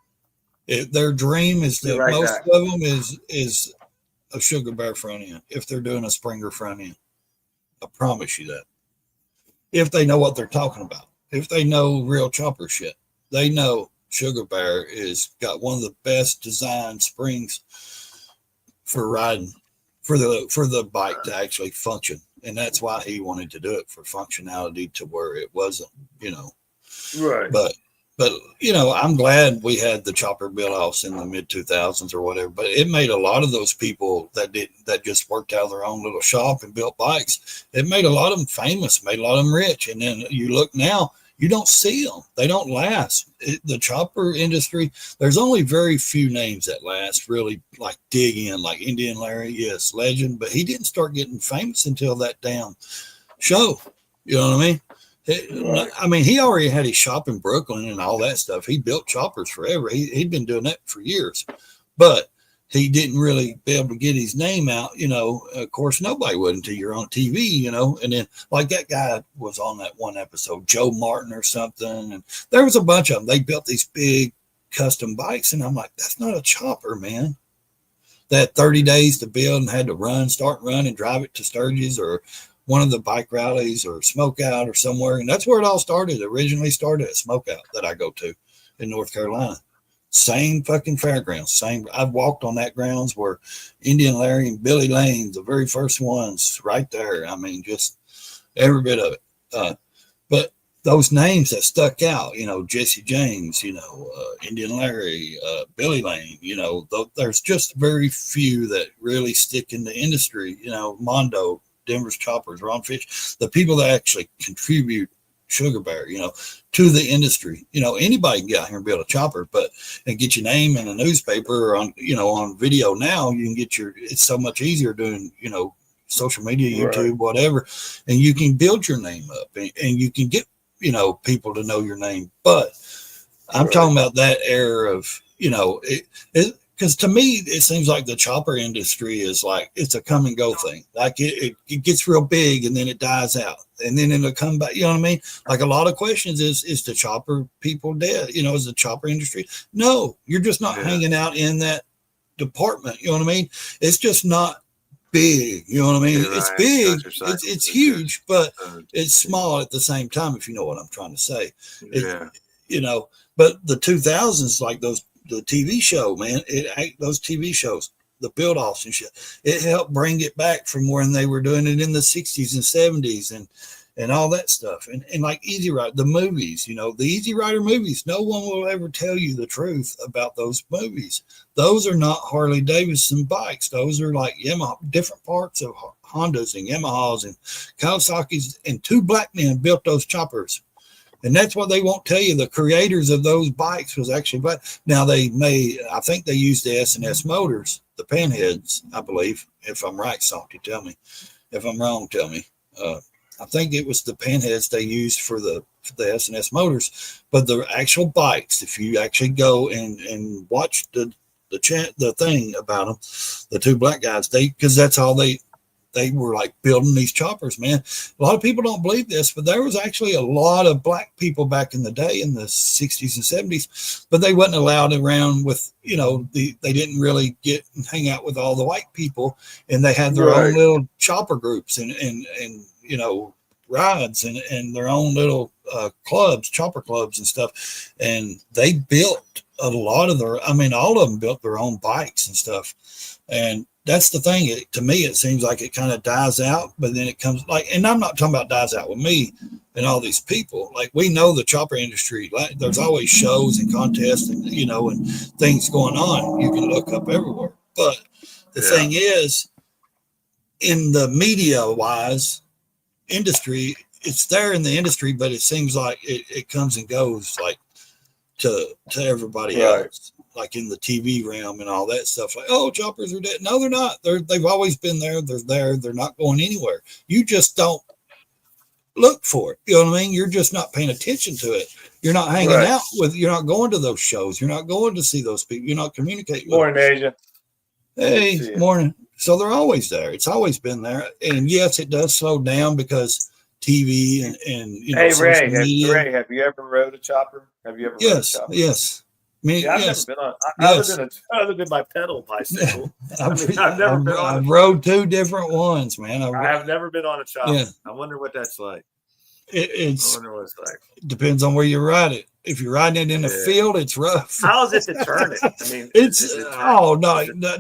Their dream is Be that right most back. of them is a Sugar Bear front end if they're doing a Springer front end. I promise you that. If they know what they're talking about, if they know real chopper shit, they know Sugar Bear is got one of the best design springs for riding for the bike to actually function, and that's why he wanted to do it, for functionality, to where it wasn't, Right. but I'm glad we had the chopper build offs in the mid 2000s or whatever, but it made a lot of those people that just worked out of their own little shop and built bikes, it made a lot of them famous, made a lot of them rich. And then you look now, you don't see them. They don't last. The chopper industry, there's only very few names that last, really, like dig in, like Indian Larry, yes, legend, but he didn't start getting famous until that damn show. You know what I mean? Right. I mean, he already had his shop in Brooklyn and all that stuff. He built choppers forever. He'd been doing that for years, but he didn't really be able to get his name out. Of course, nobody would until you're on TV, and then like that guy was on that one episode, Joe Martin or something. And there was a bunch of them. They built these big custom bikes. And I'm like, that's not a chopper, man. That 30 days to build and had to start and drive it to Sturgis or one of the bike rallies or Smokeout or somewhere. And that's where it all started. It originally started at Smokeout that I go to in North Carolina. Same fucking fairgrounds. Same. I've walked on that grounds where Indian Larry and Billy Lane, the very first ones, right there. I mean, just every bit of it. But those names that stuck out, Jesse James, Indian Larry, Billy Lane, there's just very few that really stick in the industry. Mondo, Denver's Choppers, Ron Fish, the people that actually contribute Sugar Bear, to the industry. Anybody can get out here and build a chopper, and get your name in a newspaper or on video now. You can get it's so much easier doing, social media, YouTube, right, whatever, and you can build your name up and you can get, people to know your name. But I'm talking about that era of, because to me, it seems like the chopper industry is like, it's a come and go thing. Like it gets real big and then it dies out and then it'll come back. You know what I mean? Like a lot of questions is the chopper people dead? Is the chopper industry? No, you're just not hanging out in that department. You know what I mean? It's just not big. You know what I mean? It's big. It's huge, but it's small at the same time, if you know what I'm trying to say. But the 2000s, like the TV show, man, those TV shows, the build offs and shit, it helped bring it back from when they were doing it in the 60s and 70s and all that stuff. And like Easy Rider, the movies, the Easy Rider movies, no one will ever tell you the truth about those movies. Those are not Harley Davidson bikes. Those are like Yamaha, different parts of Hondas and Yamahas and Kawasaki's, and two black men built those choppers. And that's what they won't tell you. The creators of those bikes was actually black. Now I think they used the S&S motors, the Panheads, I believe. If I'm right, Salty, tell me. If I'm wrong, tell me. I think it was the Panheads they used for the S&S motors. But the actual bikes, if you actually go and watch the thing about them, the two black guys, because that's all they were like building these choppers, man. A lot of people don't believe this, but there was actually a lot of black people back in the day in the 60s and 70s, but they wasn't allowed around with, they didn't really get and hang out with all the white people, and they had their own little chopper groups and rides and their own little clubs, chopper clubs and stuff. And they built a lot of all of them built their own bikes and stuff. And that's the thing. To me, it seems like it kind of dies out, but then it comes and I'm not talking about dies out with me and all these people. Like, we know the chopper industry, there's always shows and contests and, and things going on. You can look up everywhere. But the thing is, in the media wise industry, it's there in the industry, but it seems like it comes and goes like to everybody else, like in the TV realm and all that stuff. Like, oh, choppers are dead. No, they're not. They've always been there. They're there. They're not going anywhere. You just don't look for it. You know what I mean? You're just not paying attention to it. You're not hanging out with. You're not going to those shows. You're not going to see those people. You're not communicating with Morning, Asia. Hey, morning. So they're always there. It's always been there. And yes, it does slow down because TV and you know. Hey, Ray, have you ever rode a chopper? Have you ever rode a chopper? Yes. I mean, I've never been on other than my pedal bicycle. I've never been on. I've rode 2 different ones, man. I have never been on a chopper. Yeah. I wonder what that's like. I wonder what it's like. It depends on where you ride it. If you're riding it in a field, it's rough. How is it to turn it? I mean,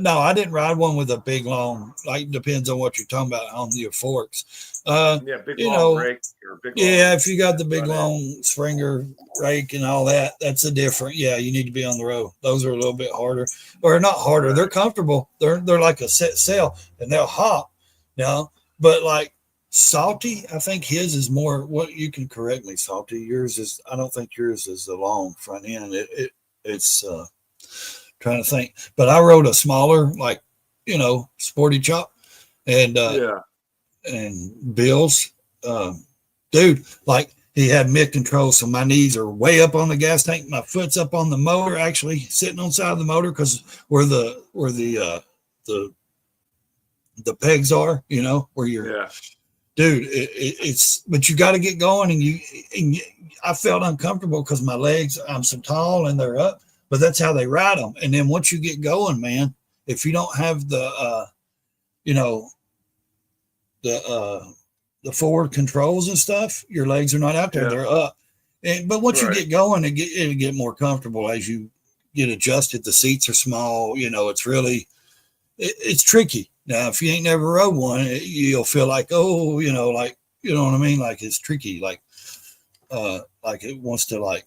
no, I didn't ride one with a big long. Like depends on what you're talking about on your forks. Big long rake or big. If you got the big long Springer rake and all that, that's a different. Yeah, you need to be on the road. Those are a little bit harder, or not harder. They're comfortable. They're like a set sail, and they'll hop. But like. Salty, I think his is more. What you can correct me, Salty. Yours is. I don't think yours is a long front end. It's trying to think. But I rode a smaller, like sporty chop, and Bill's, dude. Like he had mid control, so my knees are way up on the gas tank. My foot's up on the motor, actually sitting on the side of the motor because where the pegs are, where you're. Dude, it's but you got to get going, and I felt uncomfortable because my legs, I'm so tall and they're up, but that's how they ride them. And then once you get going, man, if you don't have the forward controls and stuff, your legs are not out there; they're up. But once you get going, it'll get more comfortable as you get adjusted. The seats are small, it's really it's tricky. Now, if you ain't never rode one, you'll feel like, like, you know what I mean? Like it's tricky, like it wants to like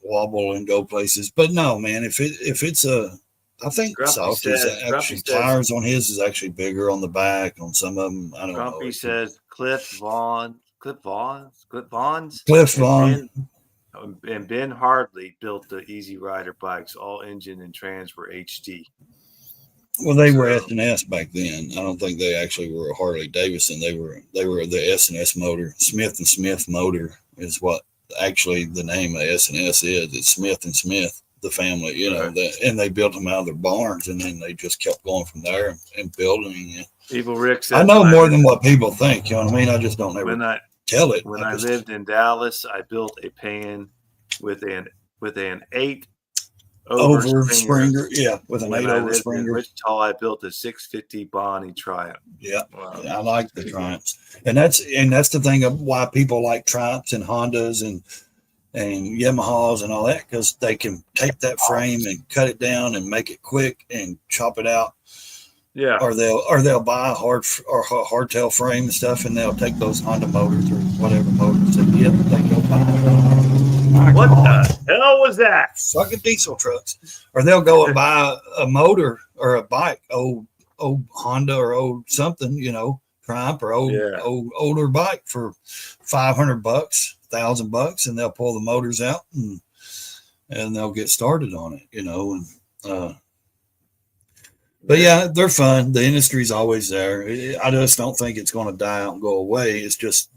wobble and go places. But no, man, if it's I think Salty's actually tires on his is actually bigger on the back on some of them. I don't know. Grumpy says Cliff Vaughn. And Ben Hardley built the Easy Rider bikes. All engine and trans were HD. Well, they were S&S back then. I don't think they actually were a Harley Davidson. They were the S&S motor. Smith and Smith motor is what actually the name of S&S is. It's Smith and Smith, the family, and they built them out of their barns, and then they just kept going from there and building. Evil Rick said, I know more than what people think. You know what I mean? I just don't ever tell it. When I lived in Dallas, I built a pan with an 8 over Springer, with an 8 over Springer. In Wichita, I built a 650 Bonnie Triumph. Yeah, wow. I like the Triumphs, and that's the thing of why people like Triumphs and Hondas and Yamahas and all that, because they can take that frame and cut it down and make it quick and chop it out. Yeah, or they'll buy a hardtail frame and stuff, and they'll take those Honda motors or whatever motors they get. They go buy. What the hell was that? Fucking diesel trucks. Or they'll go and buy a motor or a bike, old Honda or old something, Triumph or older bike for $500, $1,000, and they'll pull the motors out and they'll get started on it, But yeah, they're fun. The industry's always there. I just don't think it's going to die out and go away. It's just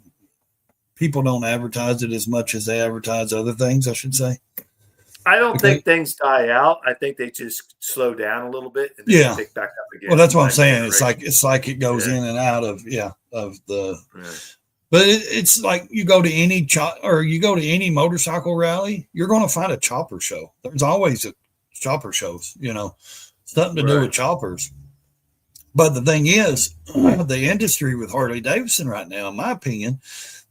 people don't advertise it as much as they advertise other things, I should say. I don't think things die out. I think they just slow down a little bit and then pick back up again. Well, that's what I'm saying. It's like it goes in and out of the. Right. But it's like you go to any motorcycle rally, you're going to find a chopper show. There's always a chopper shows, something to do with choppers. But the thing is, the industry with Harley Davidson right now, in my opinion,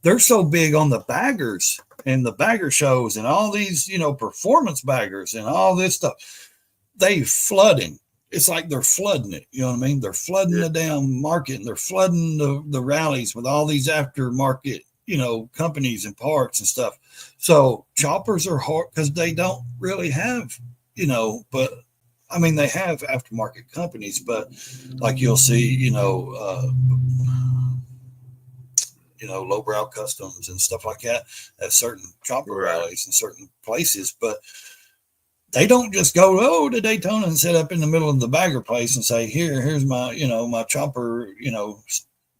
they're so big on the baggers and the bagger shows and all these, performance baggers and all this stuff. They flooding. It's like they're flooding it. You know what I mean? They're flooding the damn market, and they're flooding the rallies with all these aftermarket, companies and parts and stuff. So choppers are hard because they don't really have, but I mean, they have aftermarket companies, but like you'll see, lowbrow customs and stuff like that at certain chopper Right. rallies and certain places, but they don't just go to Daytona and sit up in the middle of the bagger place and say, here's my, my chopper,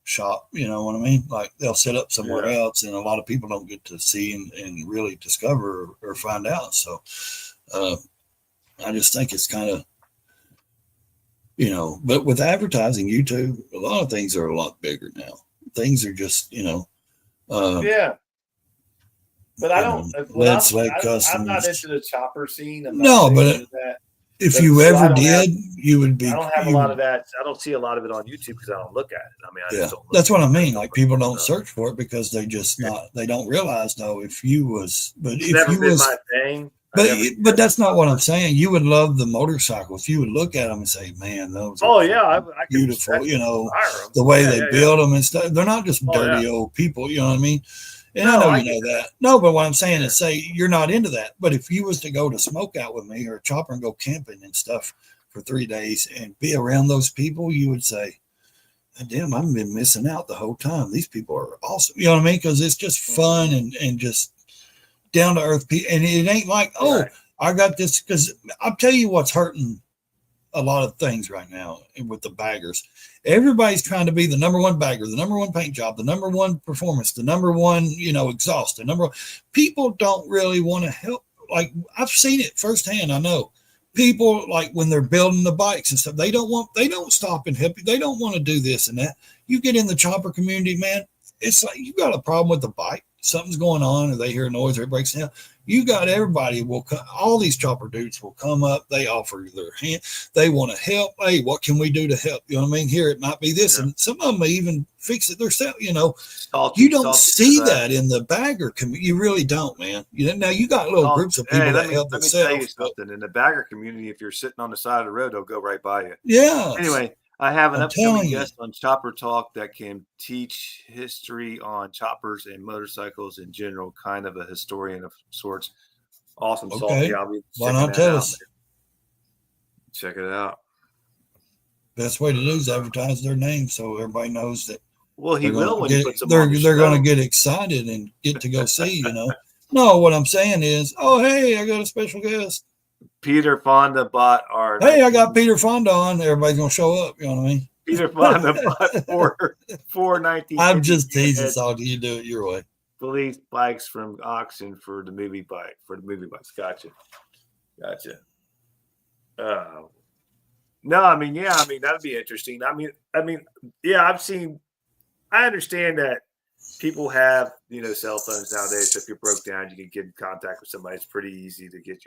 shop. You know what I mean? Like they'll set up somewhere Yeah. else, and a lot of people don't get to see and really discover or find out. So I just think it's kind of, but with advertising, YouTube, a lot of things are a lot bigger now. Things are just, Yeah. But I don't. lead sled I'm not customs. into the chopper scene. I'm No, not but into that. if But you so ever did, you would be. I don't have a lot of that. I don't see a lot of it on YouTube because I don't look at it. I mean, I just don't look that's at what it. I mean. Like people don't search for it because they just they don't realize though if you was, but It's if never you been was, my thing. but that's not what I'm saying. You would love the motorcycles. You would look at them and say, man, those are I beautiful. can admire 'em. The way Yeah, they build them and stuff. They're not just dirty old people. You know what I mean? And No, I know I you get know that. No, but what I'm saying is say you're not into that. But if you was to go to smoke out with me or a chopper and go camping and stuff for 3 days and be around those people, you would say, damn, I've been missing out the whole time. These people are awesome. You know what I mean? Because it's just fun and just down to earth people. And it ain't like, Right. I got this. Because I'll tell you what's hurting a lot of things right now with the baggers. Everybody's trying to be the number one bagger, the number one paint job, the number one performance, the number one, exhaust, the number one. People don't really want to help. Like I've seen it firsthand. I know people like when they're building the bikes and stuff, they don't stop and help you. They don't want to do this and that. You get in the chopper community, man, it's like you got a problem with the bike. Something's going on, or they hear a noise, or it breaks down. You got everybody will come. All these chopper dudes will come up. They offer their hand. They want to help. Hey, what can we do to help? You know what I mean? Here it might be this, and some of them may even fix it themselves. You don't see that in the bagger community. You really don't, man. Now you got little groups of people that help themselves. Let me tell you something. In the bagger community, if you're sitting on the side of the road, they'll go right by you. Yeah. Anyway, I have an upcoming guest on Chopper Talk that can teach history on choppers and motorcycles in general, kind of a historian of sorts. Awesome. Okay. I'll be why not tell us? Check it out. Best way to do is advertise their name so everybody knows that. Well, he will when he puts them they're on the going to get excited and get to go see, No, what I'm saying is, hey, I got a special guest. Peter Fonda bought our. Hey, I got Peter Fonda on. Everybody's going to show up. You know what I mean? Peter Fonda bought four 19. I'm just teasing, so you do it your way. Police bikes from auction for the movie bikes. Gotcha. No, I mean, that'd be interesting. I mean, yeah, I understand that people have, cell phones nowadays. So if you're broke down, you can get in contact with somebody. It's pretty easy to get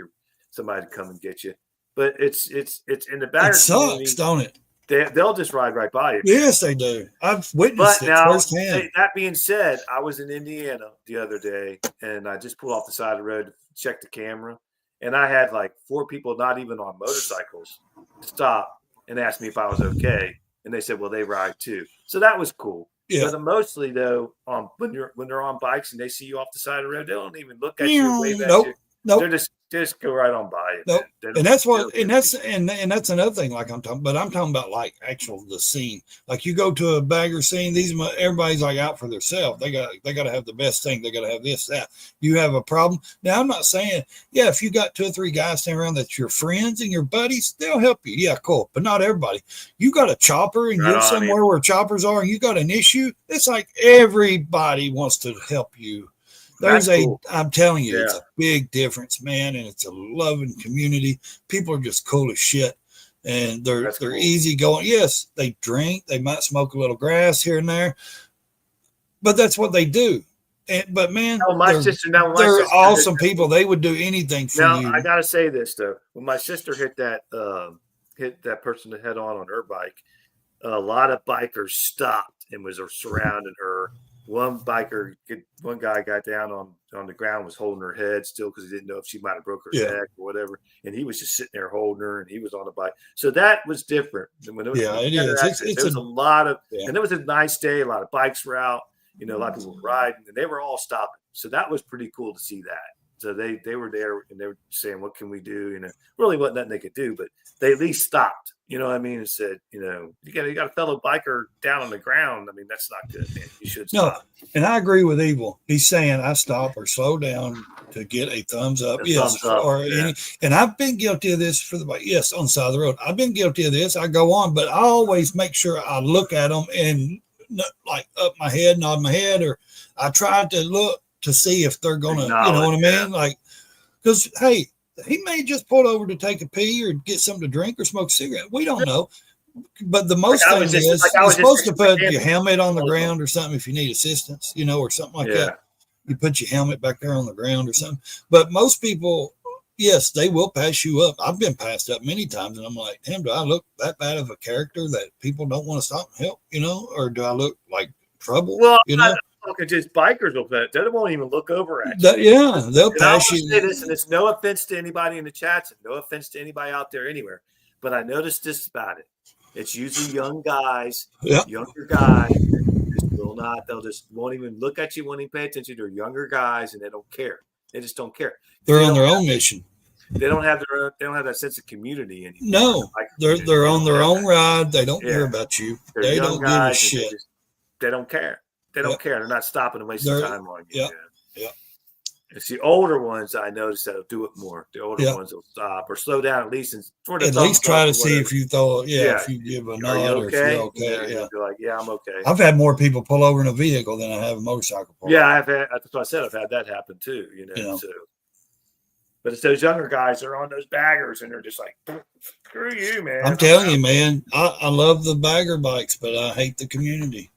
somebody to come and get you. But it's in the bagger community. It sucks, don't it? They'll just ride right by you. Yes, they do. I've witnessed it firsthand. That being said, I was in Indiana the other day, and I just pulled off the side of the road to check the camera, and I had like 4 people, not even on motorcycles, stop and ask me if I was okay, and they said, "Well, they ride too." So that was cool. Yeah. But mostly though, when they're on bikes and they see you off the side of the road, they don't even look at you, wave at you. Nope. They're just go right on by you. Nope. And that's another thing. Like I'm talking about like the scene. Like you go to a bagger scene. Everybody's like out for themselves. They got to have the best thing. They got to have this, that. You have a problem. Now I'm not saying, if you got 2 or 3 guys standing around that's your friends and your buddies, they'll help you. Yeah, cool. But not everybody. You got a chopper and you're somewhere where choppers are and you got an issue. It's like everybody wants to help you. I'm telling you, it's a big difference, man, and it's a loving community. People are just cool as shit, and they're easy going. Yes, they drink, they might smoke a little grass here and there, but that's what they do. But man, they're awesome people. They would do anything for you. I gotta say this though: when my sister hit that person head on her bike, a lot of bikers stopped and was surrounding her. One guy got down on the ground, was holding her head still because he didn't know if she might have broke her neck or whatever. And he was just sitting there holding her, and he was on the bike. So that was different than when it was. It is. There was a lot of, and it was a nice day. A lot of bikes were out. A lot of people were riding, and they were all stopping. So that was pretty cool to see that. So they were there and they were saying, what can we do? You know, really wasn't nothing they could do, but they at least stopped, you know what I mean? And said, you know, you got a fellow biker down on the ground. I mean, that's not good, man. You should stop. No, and I agree with Evil. He's saying I stop or slow down to get a thumbs up. Yes. Thumbs up, Or yeah. and I've been guilty of this for the bike. Yes, on the side of the road. I've been guilty of this. I go on, but I always make sure I look at them and like up my head, nod my head, or I try to look to see if they're gonna, you know what I mean? Yeah. Like, because hey, he may just pull over to take a pee or get something to drink or smoke a cigarette. We don't know. But the most thing is you're supposed to put your helmet on the ground or something if you need assistance, you know, or something like that. You put your helmet back there on the ground or something. But most people, yes, they will pass you up. I've been passed up many times, and I'm like, damn, do I look that bad of a character that people don't want to stop and help, you know, or do I look like trouble? Well, you know, just bikers will put. They won't even look over at you. Yeah, they'll pass you. Say this, and it's no offense to anybody in the chats, and no offense to anybody out there anywhere, but I noticed this about it. It's usually young guys, younger guys. Just will not. They'll just won't even look at you, won't even pay attention. They're younger guys, and they don't care. They just don't care. They're on their own mission. They don't have their own. They don't have that sense of community anymore. No, they're on their own ride. They don't care about you. They don't give a shit. They don't care. They don't care. They're not stopping and wasting time on you. Yeah. It's the older ones I noticed that'll do it more. The older ones will stop or slow down at least, and at least try to see if you thought, if you give a nod or if you're okay. You're like, I'm okay. I've had more people pull over in a vehicle than I have a motorcycle pull. Yeah, I've had. That's what I said. I've had that happen too. You know. So, but it's those younger guys that are on those baggers, and they're just like, screw you, man. I'm telling you, man. I love the bagger bikes, but I hate the community.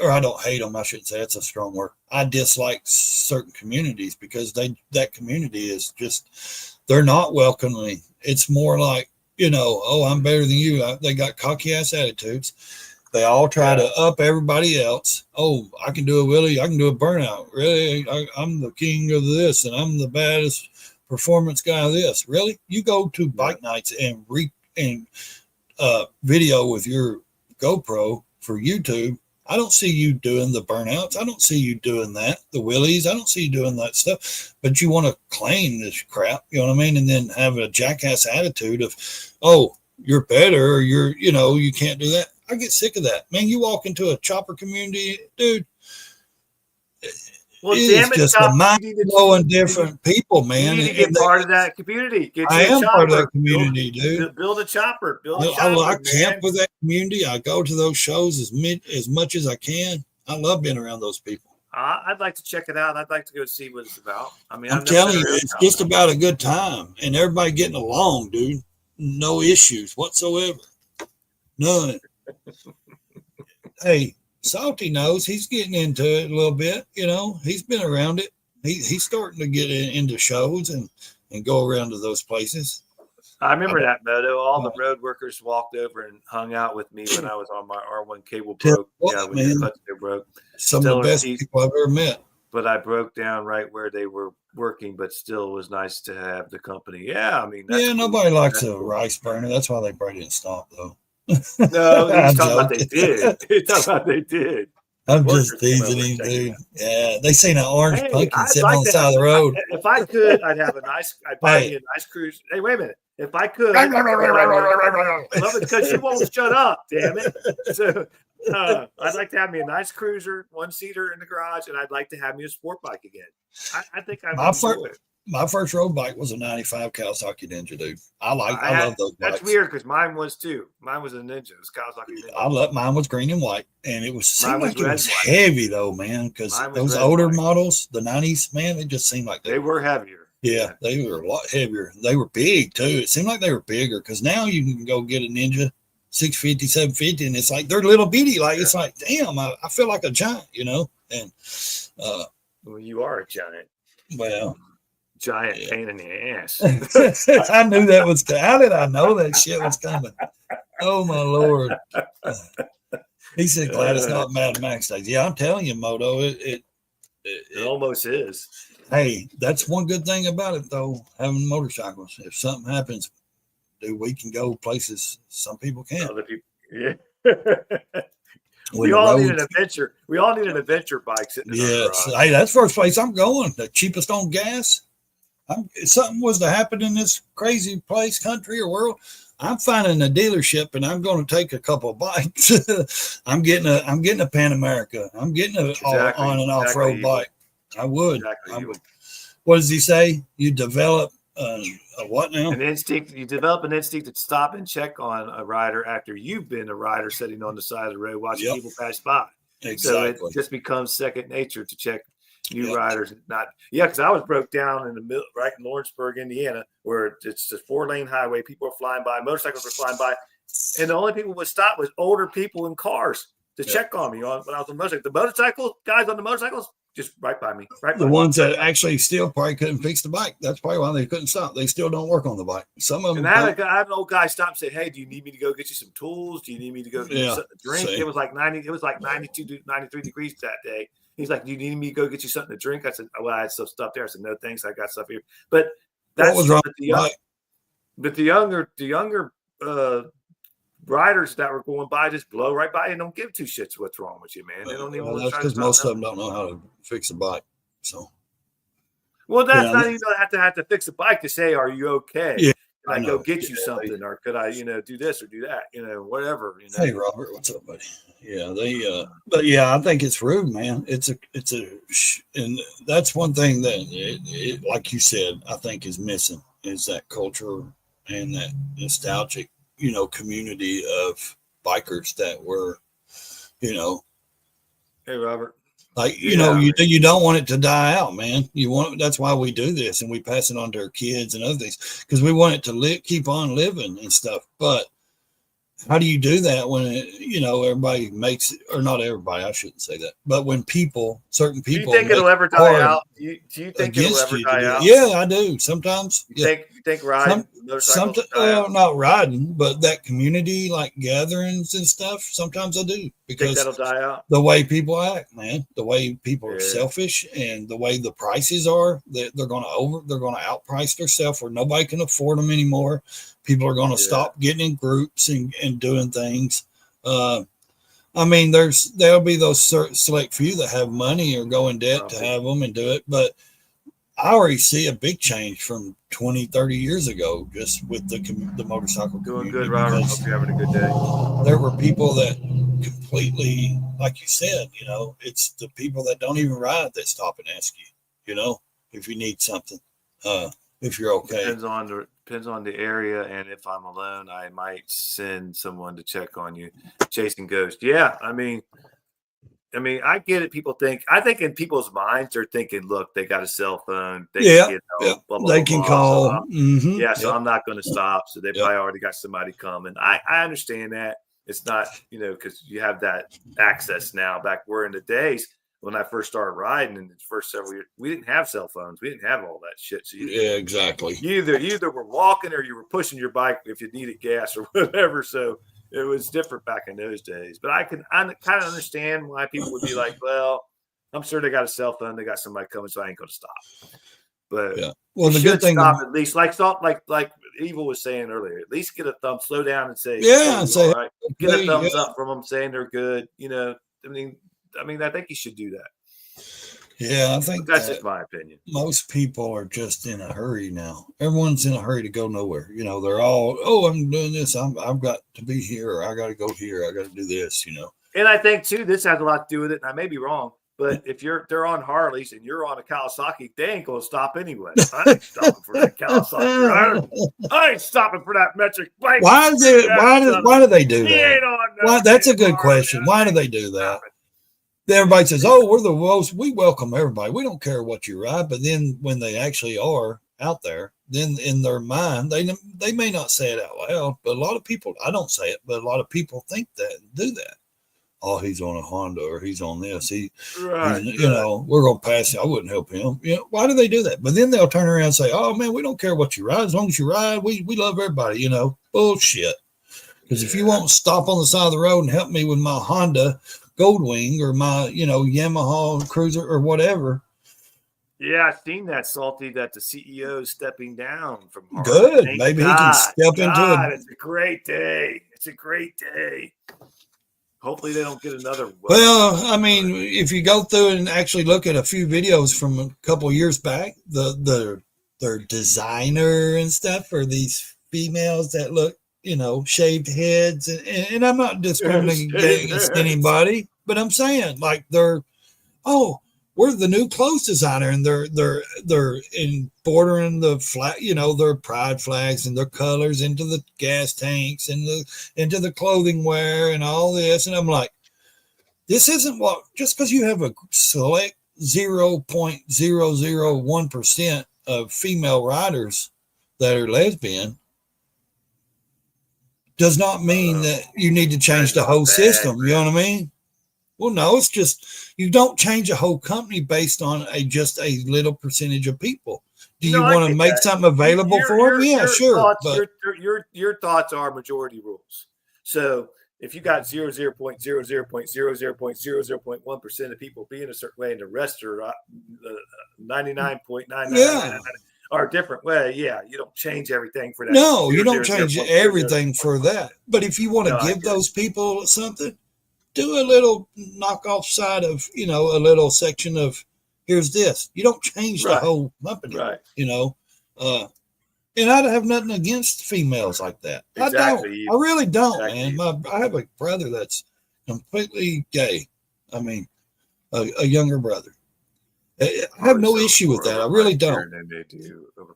Or I don't hate them. I shouldn't say that's a strong word. I dislike certain communities because that community is just, they're not welcoming. It's more like, you know, oh, I'm better than you. They got cocky ass attitudes. They all try to up everybody else. Oh, I can do a wheelie. I can do a burnout. Really? I'm the king of this, and I'm the baddest performance guy of this. Really? You go to bike nights and video with your GoPro for YouTube. I don't see you doing the burnouts. I don't see you doing that, the wheelies. I don't see you doing that stuff. But you want to claim this crap, you know what I mean? And then have a jackass attitude of, oh, you're better, or you know, you can't do that. I get sick of that. Man, you walk into a chopper community, dude. Well, damn it, just a mind-blowing different people, man. You need to get part of that community. I am part of that community, dude. Build a chopper. I camp with that community. I go to those shows as much as I can. I love being around those people. I'd like to check it out. I'd like to go see what it's about. I mean, I'm telling you, it's just about a good time and everybody getting along, dude. No issues whatsoever. None. Hey, Salty knows he's getting into it a little bit. You know, he's been around it. He's starting to get into shows and go around to those places. I remember that, Moto. All the road workers walked over and hung out with me when I was on my R1 cable broke. When the clutch broke. Some of the best people I've ever met. But I broke down right where they were working, but still it was nice to have the company. Yeah, I mean, that's nobody likes a rice burner. That's why they probably didn't stop, though. No, he's talking about they did. He's talking about they did. I'm just teasing him, dude. Yeah, they seen an orange pumpkin sitting on the side of the road. If I could, I'd have a nice. I'd buy me a nice cruise. Hey, wait a minute. If I could, love it because you won't shut up. Damn it. So I'd like to have me a nice cruiser, one seater in the garage, and I'd like to have me a sport bike again. I think I would enjoy it. My first road bike was a 95 Kawasaki Ninja, dude. I love those bikes. That's weird because mine was too. Mine was a Ninja. It was Kawasaki Ninja. Mine was green and white, and it was heavy though, man. Because those older models, the 90s, man, it just seemed like they were heavier. Yeah, they were a lot heavier. They were big too. It seemed like they were bigger because now you can go get a Ninja 650, 750, and it's like they're little bitty. Like it's like, damn, I feel like a giant, you know. And well, you are a giant. Well. Giant pain in the ass. I knew that was coming. How did I know that shit was coming? Oh my Lord. He said, glad it's not Mad Max days. Yeah, I'm telling you, Moto, it almost is. Hey, that's one good thing about it though, having motorcycles. If something happens, dude, we can go places some people can't. Other people, yeah. We all need an adventure. We all need an adventure bike sitting in our garage. Hey, that's the first place I'm going. The cheapest on gas. if something was to happen in this crazy place, country, or world, I'm finding a dealership and I'm going to take a couple of bikes. I'm getting a Pan America. I'm getting a on and off road bike. I would. I would. What does he say? You develop a what now? An instinct. You develop an instinct to stop and check on a rider after you've been a rider sitting on the side of the road watching people pass by. Exactly. So it just becomes second nature to check new riders. Because I was broke down in the middle, right in Lawrenceburg, Indiana, where it's a 4-lane highway. People are flying by, motorcycles are flying by, and the only people would stop was older people in cars to check on me when I was on the motorcycle. The motorcycle guys on the motorcycles just right by me. The ones that actually still probably couldn't fix the bike. That's probably why they couldn't stop. They still don't work on the bike. Some of them. And I had an old guy stop and say, "Hey, do you need me to go get you some tools? Do you need me to go get you something to drink?" It was like 92 to 93 degrees that day. He's like, "Do you need me to go get you something to drink?" I said, "Well, I had some stuff there." I said, "No, thanks. I got stuff here." But that's what was wrong. But the younger riders that were going by just blow right by and don't give two shits what's wrong with you, man. They don't even. That's because most of them don't know how to fix a bike. So, well, that's not even have to fix a bike to say, "Are you okay?" Yeah, Can I go get you something, or could I, do this or do that, whatever. Hey, Robert, what's up, buddy? Yeah, but yeah, I think it's rude, man. And that's one thing that, it, like you said, I think is missing is that culture and that nostalgic, community of bikers that were, Hey, Robert. Like, you don't want it to die out, man. That's why we do this and we pass it on to our kids and other things because we want it to keep on living and stuff. But how do you do that when everybody makes it, or not everybody? I shouldn't say that, but when certain people, do you think it'll ever die out? Do you think it'll ever die out? Yeah, I do. Sometimes. You think riding motorcycles? Not riding, but that community like gatherings and stuff. Sometimes I do because that'll die out. The way people act, man. The way people are selfish and the way the prices are. They're going to outprice themselves where nobody can afford them anymore. People are going to stop getting in groups and doing things. I mean, there'll be those select few that have money or go in debt to have them and do it. But I already see a big change from 20, 30 years ago just with the motorcycle community. Doing good, Robert. Hope you're having a good day. There were people that completely, like you said, it's the people that don't even ride that stop and ask you, if you need something, if you're okay. Depends on the area, and if I'm alone, I might send someone to check on you. Chasing ghosts. Yeah, I mean, I get it. I think in people's minds, they're thinking, look, they got a cell phone. They can, blah, blah, they can blah, call. So I'm not going to stop. So they probably already got somebody coming. I understand that. It's not, because you have that access now. Back where in the days when I first started riding in the first several years, we didn't have cell phones. We didn't have all that shit. So exactly. You either were walking or you were pushing your bike if you needed gas or whatever. So it was different back in those days. But I kind of understand why people would be like, well, I'm sure they got a cell phone. They got somebody coming, so I ain't going to stop. But well, the good thing stop at least, like Evil was saying earlier, at least get a slow down and say, say, all right. Get a thumbs up from them saying they're good. I think you should do that. Yeah, I think that's just my opinion. Most people are just in a hurry now. Everyone's in a hurry to go nowhere. They're all, I'm doing this. I've got to be here. Or I got to go here. I got to do this. And I think too, this has a lot to do with it. And I may be wrong, but if they're on Harleys and you're on a Kawasaki, they ain't gonna stop anyway. I ain't stopping for that Kawasaki. I ain't stopping for that metric bike. Why do they do that? That's a good question. Why do they do that? Everybody says, we're the most, we welcome everybody. We don't care what you ride. But then when they actually are out there, then in their mind, they may not say it out loud, but a lot of people, I don't say it, but a lot of people think that and do that. Oh, he's on a Honda or he's on this. We're going to pass him. I wouldn't help him. Why do they do that? But then they'll turn around and say, oh man, we don't care what you ride. As long as you ride, we love everybody, bullshit. Because if you won't stop on the side of the road and help me with my Honda Goldwing or my, Yamaha Cruiser or whatever. Yeah, I've seen that, Salty, that the CEO is stepping down from Harley. Good. Maybe he can step into it. It's a great day. It's a great day. Hopefully they don't get another one. Well, if you go through and actually look at a few videos from a couple of years back, the their designer and stuff for these females that look, shaved heads, and I'm not discriminating against anybody, but I'm saying like we're the new clothes designer, and they're in bordering the flag, their pride flags and their colors into the gas tanks and into the clothing wear and all this, and I'm like, this isn't what, just because you have a select 0.001% of female riders that are lesbian does not mean that you need to change the whole system. You know what I mean? Well, no, it's just you don't change a whole company based on just a little percentage of people. Do you want to make something available for them? Yeah, sure. But your thoughts are majority rules. So if you got 0.00.00.00.00.1% of people being a certain way, and the rest are 99.999 are a different way, you don't change everything for that. No, you don't change everything for that. But if you want to give those people something, do a little knockoff side of, a little section of, here's this. You don't change the whole company, right? And I have nothing against females like that. Exactly. I really don't, man. I have a brother that's completely gay. I mean, a younger brother. I have no issue with that. I really don't.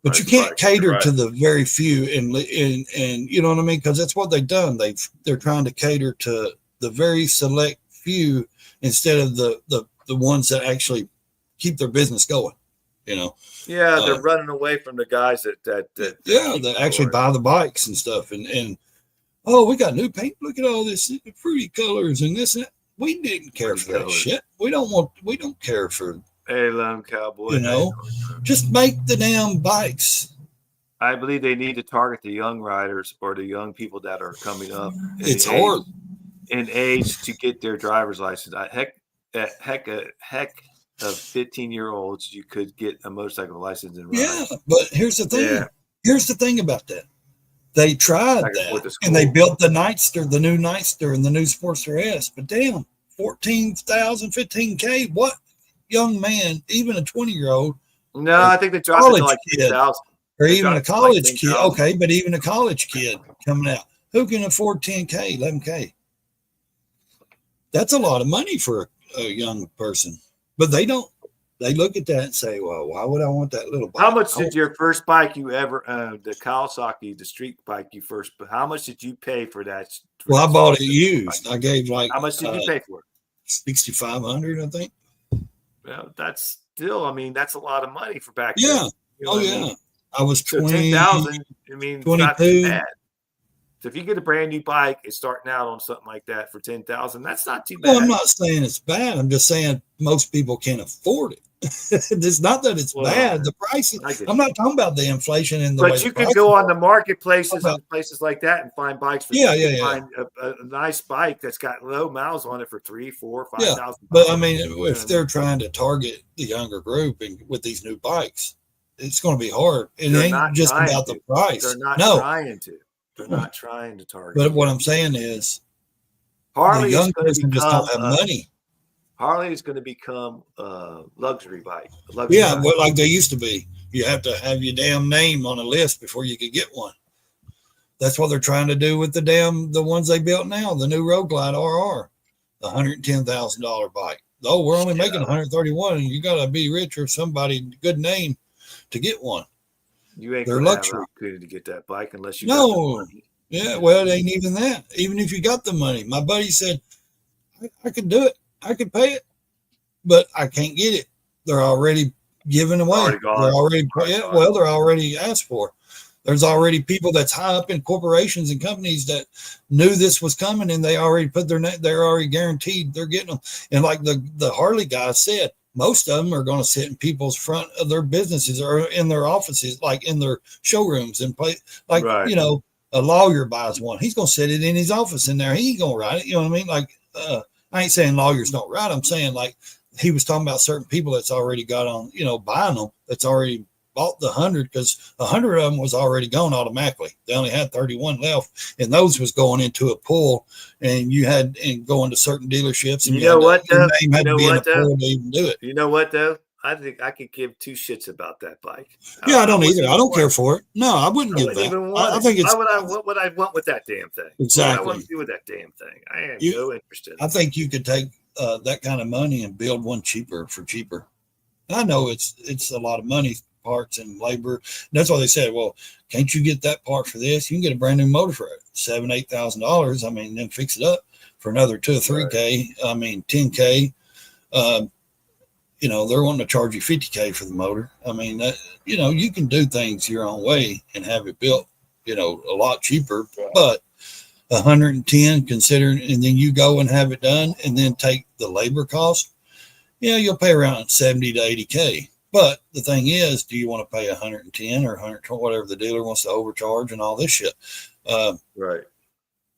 But you can't cater to the very few, and you know what I mean? Because that's what they've done. They're trying to cater to the very select few instead of the ones that actually keep their business going. They're running away from the guys that actually buy the bikes and stuff, and we got new paint. Look at all this fruity colors and this and that. We didn't care for that shit. We don't care for. Hey, Lone Cowboy. Just make the damn bikes. I believe they need to target the young riders or the young people that are coming up. It's hard in age to get their driver's license. Heck of 15-year-olds, you could get a motorcycle license and ride. Yeah, but here's the thing. Yeah. Here's the thing about that. They tried that, and they built the Nightster, the new Nightster, and the new Sportster S. But damn, 14,000, 15K. What young man, even a 20-year-old? No, I think they dropped it to like 10,000. Or even a college kid. Okay, but even a college kid coming out, who can afford 10K, 11K? That's a lot of money for a young person. But they don't. They look at that and say, well, why would I want that little bike? How much did your first bike you ever owned, the Kawasaki, the street bike you first, how much did you pay for that? Well, I bought it used. I gave how much did you pay for it? $6,500, I think. Well, that's still, that's a lot of money for back then. Yeah. I was 20. 10,000, 22. Not too bad. So if you get a brand new bike, it's starting out on something like that for 10,000. That's not too bad. Well, I'm not saying it's bad. I'm just saying most people can't afford it. It's not that it's bad. The prices. I'm not talking about the inflation and the. But you could go on the marketplaces and places like that and find bikes. Find a nice bike that's got low miles on it for $3,000, $4,000, $5,000. But if they're trying to target the younger group and with these new bikes, it's going to be hard. It ain't just about the price. They're not trying to. They're not trying to target. But what I'm saying is, the young person just don't have money. Harley is going to become a luxury bike. Like they used to be. You have to have your damn name on a list before you could get one. That's what they're trying to do with the ones they built now, the new Road Glide RR, the $110,000 bike. Oh, we're only making 131, and you got to be rich or somebody good name to get one. You ain't going to have an opportunity to get that bike unless you got the money. Yeah, well, it ain't even that. Even if you got the money. My buddy said, I could do it. I could pay it, but I can't get it. They're already given away. They're already asked for. There's already people that's high up in corporations and companies that knew this was coming, and they already put their name. They're already guaranteed they're getting them. And like the Harley guy said, most of them are going to sit in people's front of their businesses or in their offices, like in their showrooms and play. Like, a lawyer buys one. He's going to sit it in his office in there. He ain't going to write it. You know what I mean? Like, I ain't saying lawyers don't write. I'm saying like he was talking about certain people that's already got on, buying them, that's already bought the 100 because 100 of them was already gone automatically. They only had 31 left, and those was going into a pool, and you had and going to certain dealerships. And you know what though? Name had to be in a pool to even do it. You know what though? I think I could give two shits about that bike. Yeah, I don't either. I don't care it. for it. No, I wouldn't I give wouldn't that. even want I it. think it's What would I want with that damn thing? Exactly. What would I want to do with that damn thing? I have no interest in it. I think you could take that kind of money and build one cheaper. I know it's a lot of money, parts and labor. That's why they said, well, can't you get that part for this? You can get a brand new motor for it, $7,000-8,000. I mean, then fix it up for another $2 or $3K. I mean, $10K. You know, they're wanting to charge you $50K for the motor. I mean, that, you know, you can do things your own way and have it built, you know, a lot cheaper, but 110 considering, and then you go and have it done and then take the labor cost. Yeah, you'll pay around 70 to 80K. But the thing is, do you want to pay 110 or 120, whatever the dealer wants to overcharge and all this shit? Right.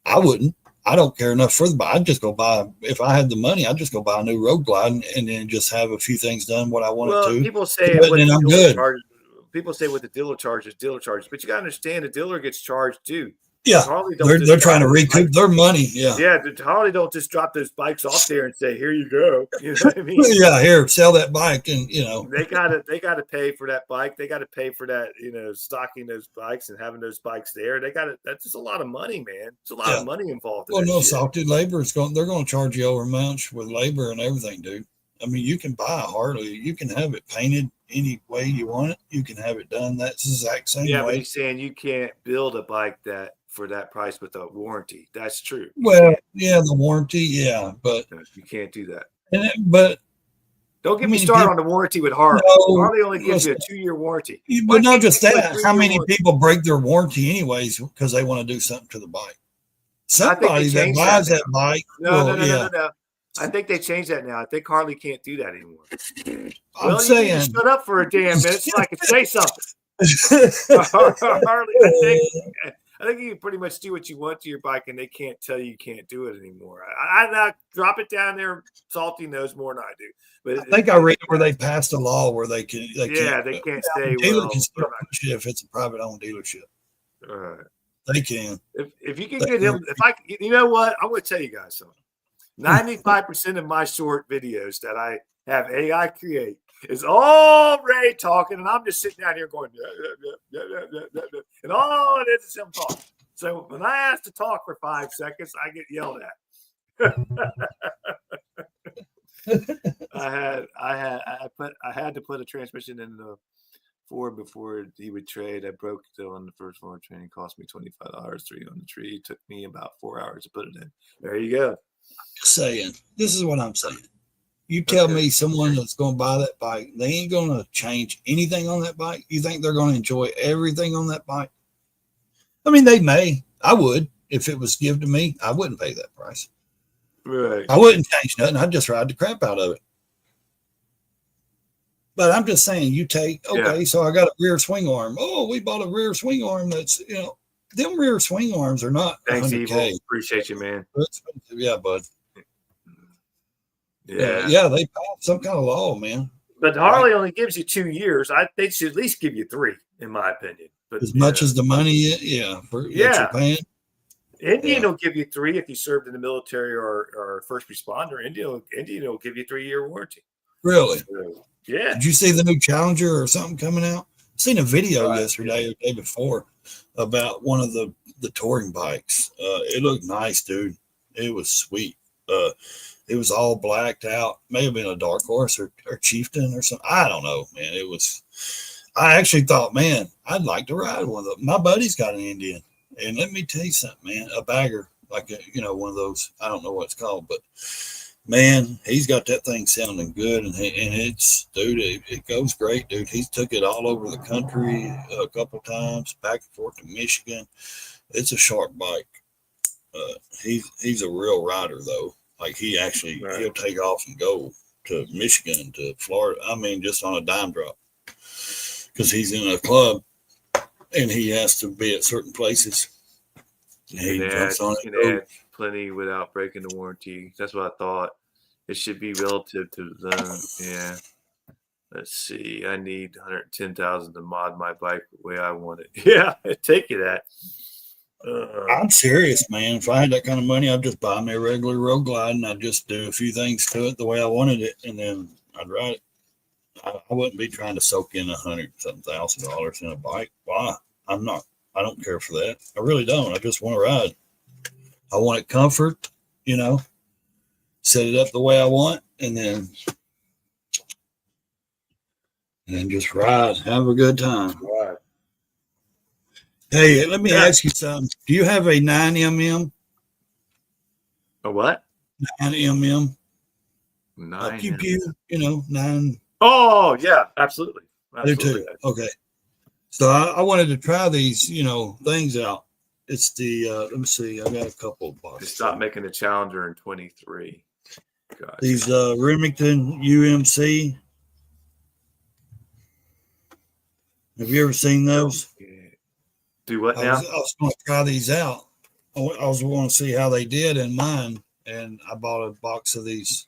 I wouldn't. I don't care enough for the bike. I'd just go buy, if I had the money, I'd just go buy a new road glide and then just have a few things done what I wanted to. People say but then I'm good. People say what the dealer charges, but you got to understand the dealer gets charged too. Yeah, they're trying to recoup their money. Yeah, Harley don't just drop those bikes off there and say, "Here you go." You know what I mean? Yeah, here, sell that bike, and you know they gotta pay for that bike. They gotta pay for that, you know, stocking those bikes and having those bikes there. That's just a lot of money, man. It's a lot of money involved. Well, no, salted labor is they're going to charge you over much with labor and everything, dude. I mean, you can buy a Harley, you can have it painted any way you want it. You can have it done that exact same way. Yeah, but he's saying you can't build a bike for that price with a warranty. That's true. Well, yeah, the warranty, yeah, but you can't do that. But don't get me started on the warranty with Harley. No, Harley only gives you a 2-year warranty. But not just that. How many people break their warranty anyways because they want to do something to the bike? Somebody that buys that bike. No. I think they changed that now. I think Harley can't do that anymore. I'm saying, shut up for a damn minute so I can say something. Harley, I think you can pretty much do what you want to your bike, and they can't tell you can't do it anymore. I drop it down there. Salty knows more than I do. But I think I read where they passed a law where they can. They can't say. Dealer can still push it if it's a private owned dealership. All right. They can. If you can get him, you know what? I'm going to tell you guys something. 95% of my short videos that I have AI create is all Ray talking, and I'm just sitting down here going, and all it is him talking. So when I ask to talk for 5 seconds, I get yelled at. I had to put a transmission in the Ford before he would trade. I broke it on the first floor training. Cost me $25, 3 on the tree. It took me about 4 hours to put it in. There you go. This is what I'm saying. You tell me someone that's going to buy that bike, they ain't going to change anything on that bike. You think they're going to enjoy everything on that bike? I mean, they may. I would. If it was given to me, I wouldn't pay that price. Right. I wouldn't change nothing. I'd just ride the crap out of it. But I'm just saying, you take, so I got a rear swing arm. Oh, we bought a rear swing arm that's, you know, them rear swing arms are not. Thanks, Evil. Appreciate you, man. Yeah, bud. Yeah, they passed some kind of law, man. But Harley only gives you 2 years. They should at least give you 3, in my opinion. But as much as the money, you're paying. Indian will give you 3 if you served in the military or first responder. Indian will give you 3-year warranty. Really? So, yeah. Did you see the new Challenger or something coming out? I seen a video yesterday or the day before about one of the touring bikes. It looked nice, dude. It was sweet. It was all blacked out. May have been a Dark Horse or Chieftain or something. I don't know, man. I actually thought, man, I'd like to ride one of them. My buddy's got an Indian. And let me tell you something, man, a bagger, like, one of those, I don't know what it's called, but man, he's got that thing sounding good. And it's, dude, it goes great, dude. He's took it all over the country a couple times, back and forth to Michigan. It's a sharp bike. He's a real rider, though. Like, he'll take off and go to Michigan, to Florida. I mean, just on a dime drop, because he's in a club and he has to be at certain places. You can add plenty without breaking the warranty. That's what I thought. It should be relative to them. Yeah. Let's see. I need 110,000 to mod my bike the way I want it. Yeah, take you that. I'm serious, man. If I had that kind of money, I'd just buy me a regular road glide and I'd just do a few things to it the way I wanted it, and then I'd ride it. I wouldn't be trying to soak in $100,000 in a bike. Why? I'm not. I don't care for that. I really don't. I just want to ride. I want it comfort, set it up the way I want, and then just ride, have a good time. Right. Hey, let me ask you something. Do you have a 9mm? A what? 9mm? Nine. Pew pew, 9. Oh yeah, absolutely. I do too. Okay. So I wanted to try these, things out. It's the let me see. I got a couple of boxes. Just stop making the Challenger in 23. Gotcha. These Remington UMC. Have you ever seen those? Do what now? I was going to try these out. I was going to see how they did in mine, and I bought a box of these.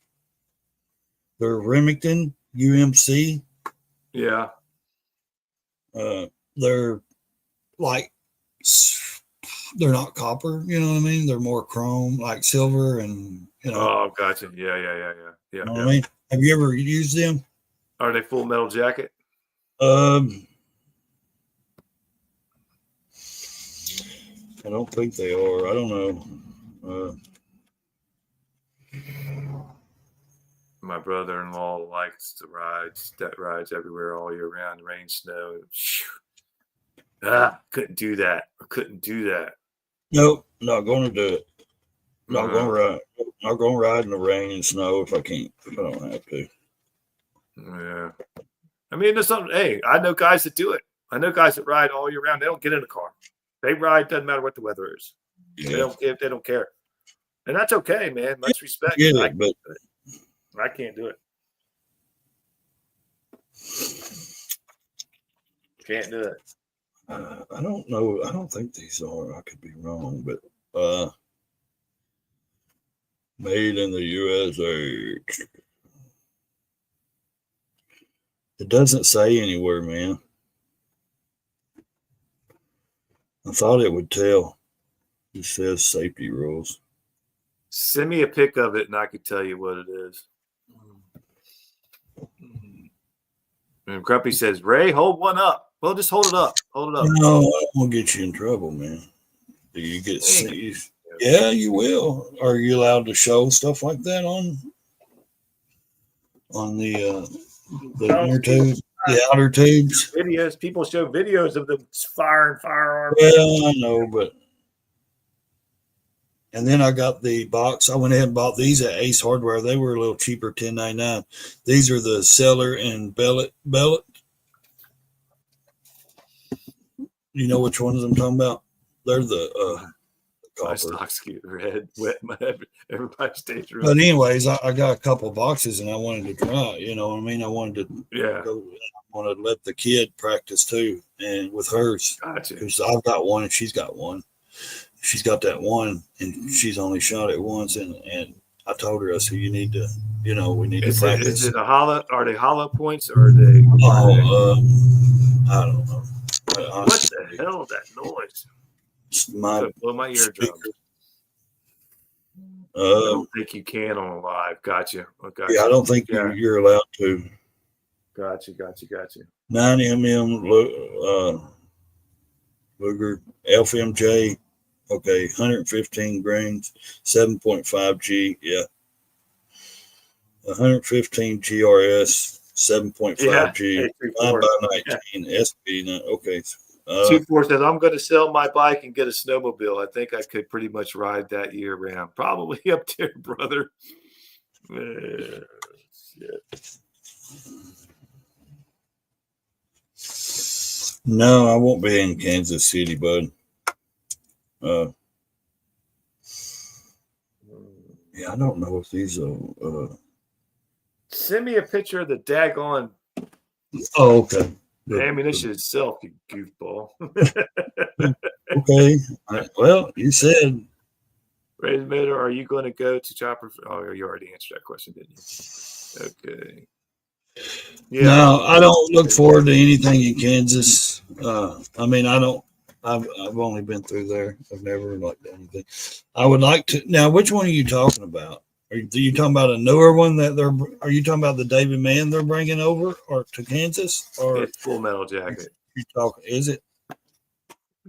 They're Remington UMC. Yeah. They're like, they're not copper, you know what I mean? They're more chrome, like silver, and Oh, gotcha. Yeah. You know what I mean? Have you ever used them? Are they full metal jacket? I don't think they are. I don't know. My brother-in-law likes to rides everywhere all year round, rain, snow. Couldn't do that. I couldn't do that. Nope, not going to do it. Not going to ride. Not going to ride in the rain and snow if I can't. If I don't have to. Yeah. I mean, there's something. Hey, I know guys that do it. I know guys that ride all year round. They don't get in a car. They ride. Doesn't matter what the weather is. Yeah. They don't care, and that's okay, man. Much respect. But I can't do it. Can't do it. I don't know. I don't think these are. I could be wrong, but made in the USA. It doesn't say anywhere, man. I thought it would tell. It says safety rules. Send me a pic of it, and I could tell you what it is. And Grumpy says, "Ray, hold one up." Well, just hold it up. Hold it up. No, I won't get you in trouble, man. Do you get seized? Yeah, you will. Are you allowed to show stuff like that on the inner tubes, the outer tubes? Videos. People show videos of them firing firearms. Well, I know, but and then I got the box. I went ahead and bought these at Ace Hardware. They were a little cheaper, $10.99. These are the Cellar and Bellet. You know which ones I'm talking about? They're the my stocks get red, wet. Everybody stays red. But anyways, I got a couple boxes and I wanted to try. You know what I mean? I wanted to go. I wanted to let the kid practice too, and with hers, because I've got one and she's got one. She's got that one, and she's only shot it once. And I told her, I said, you need to, we need to practice. Is it a hollow? Are they hollow points or are they? I don't know. What the hell is that noise? Blow my eardrum. I don't think you can on a live. Gotcha. Yeah, I don't think you're allowed to. Gotcha. 9mm Luger FMJ. Okay, 115 grains, 7.5 G. Yeah. 115 GRS, 7.5 G. 9x19 SB. Okay. 24 says, I'm going to sell my bike and get a snowmobile. I think I could pretty much ride that year round. Probably up there, brother. Shit. No, I won't be in Kansas City, bud. Yeah, I don't know if these are. Send me a picture of the daggone. Oh, okay. The ammunition itself, you goofball. Okay. Well, you said. Raysmotolife, are you going to go to Chopper? Oh, you already answered that question, didn't you? Okay. Yeah. No, I don't look forward to anything in Kansas. I mean, I don't. I've only been through there. I've never liked anything. I would like to. Now, which one are you talking about? Are you talking about a newer one that are you talking about the David Mann they're bringing over or to Kansas? Or It's Full Metal Jacket. you talking, is it?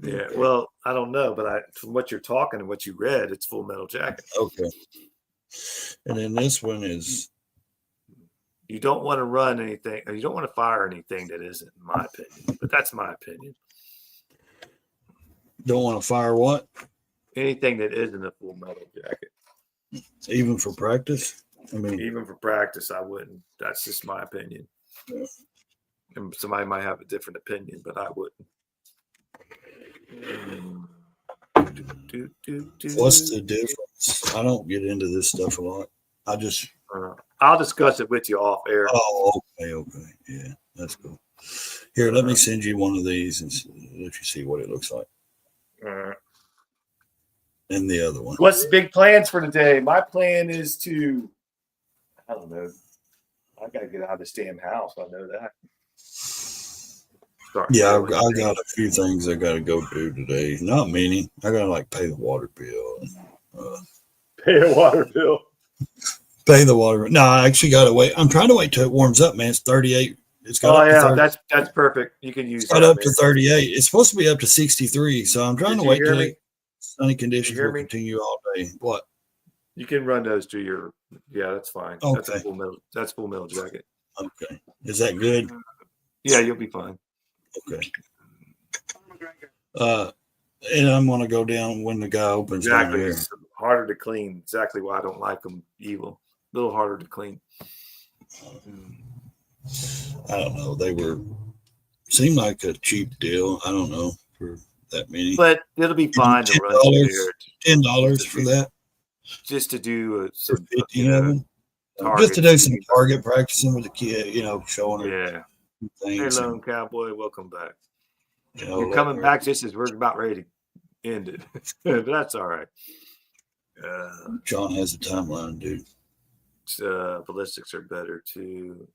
Yeah. Okay. Well, I don't know, but from what you're talking and what you read, it's Full Metal Jacket. Okay. And then this one is. You don't want to run anything, or you don't want to fire anything that isn't, in my opinion. But that's my opinion. Don't want to fire what? Anything that isn't a Full Metal Jacket. Even for practice? I mean, even for practice, I wouldn't. That's just my opinion. Yeah. And somebody might have a different opinion, but I wouldn't. What's the difference? I don't get into this stuff a lot. I just. I'll discuss it with you off air. Oh, okay. Yeah, that's cool. Here, let me send you one of these and let you see what it looks like. And the other one. What's the big plans for today? My plan is to, I don't know. I got to get out of this damn house. I know that. Yeah, I got a few things I got to go do today. Not many. I got to like pay the water bill. Pay a water bill. Pay the water. No, I actually got to wait. I'm trying to wait till it warms up, man. It's 38. It's got up to 30. That's perfect. You can use that. Up to 38. It's supposed to be up to 63. So I'm trying to wait till sunny conditions will continue all day. What? You can run those to your. Yeah, that's fine. Okay. That's Full Metal Jacket. Okay. Is that good? Yeah, you'll be fine. Okay. And I'm gonna go down when the guy opens. Exactly. It's harder to clean. Exactly why I don't like them. Evil. A little harder to clean. I don't know. They seemed like a cheap deal. I don't know for that many. But it'll be fine to run $10 for that. Just to do some 15 of them. Just to do some target practicing with the kid, showing her. Yeah. Things. Hey, Lone Cowboy, welcome back. You know, you're coming back just as we're about ready to end it. But that's all right. John has a timeline, dude. Ballistics are better too.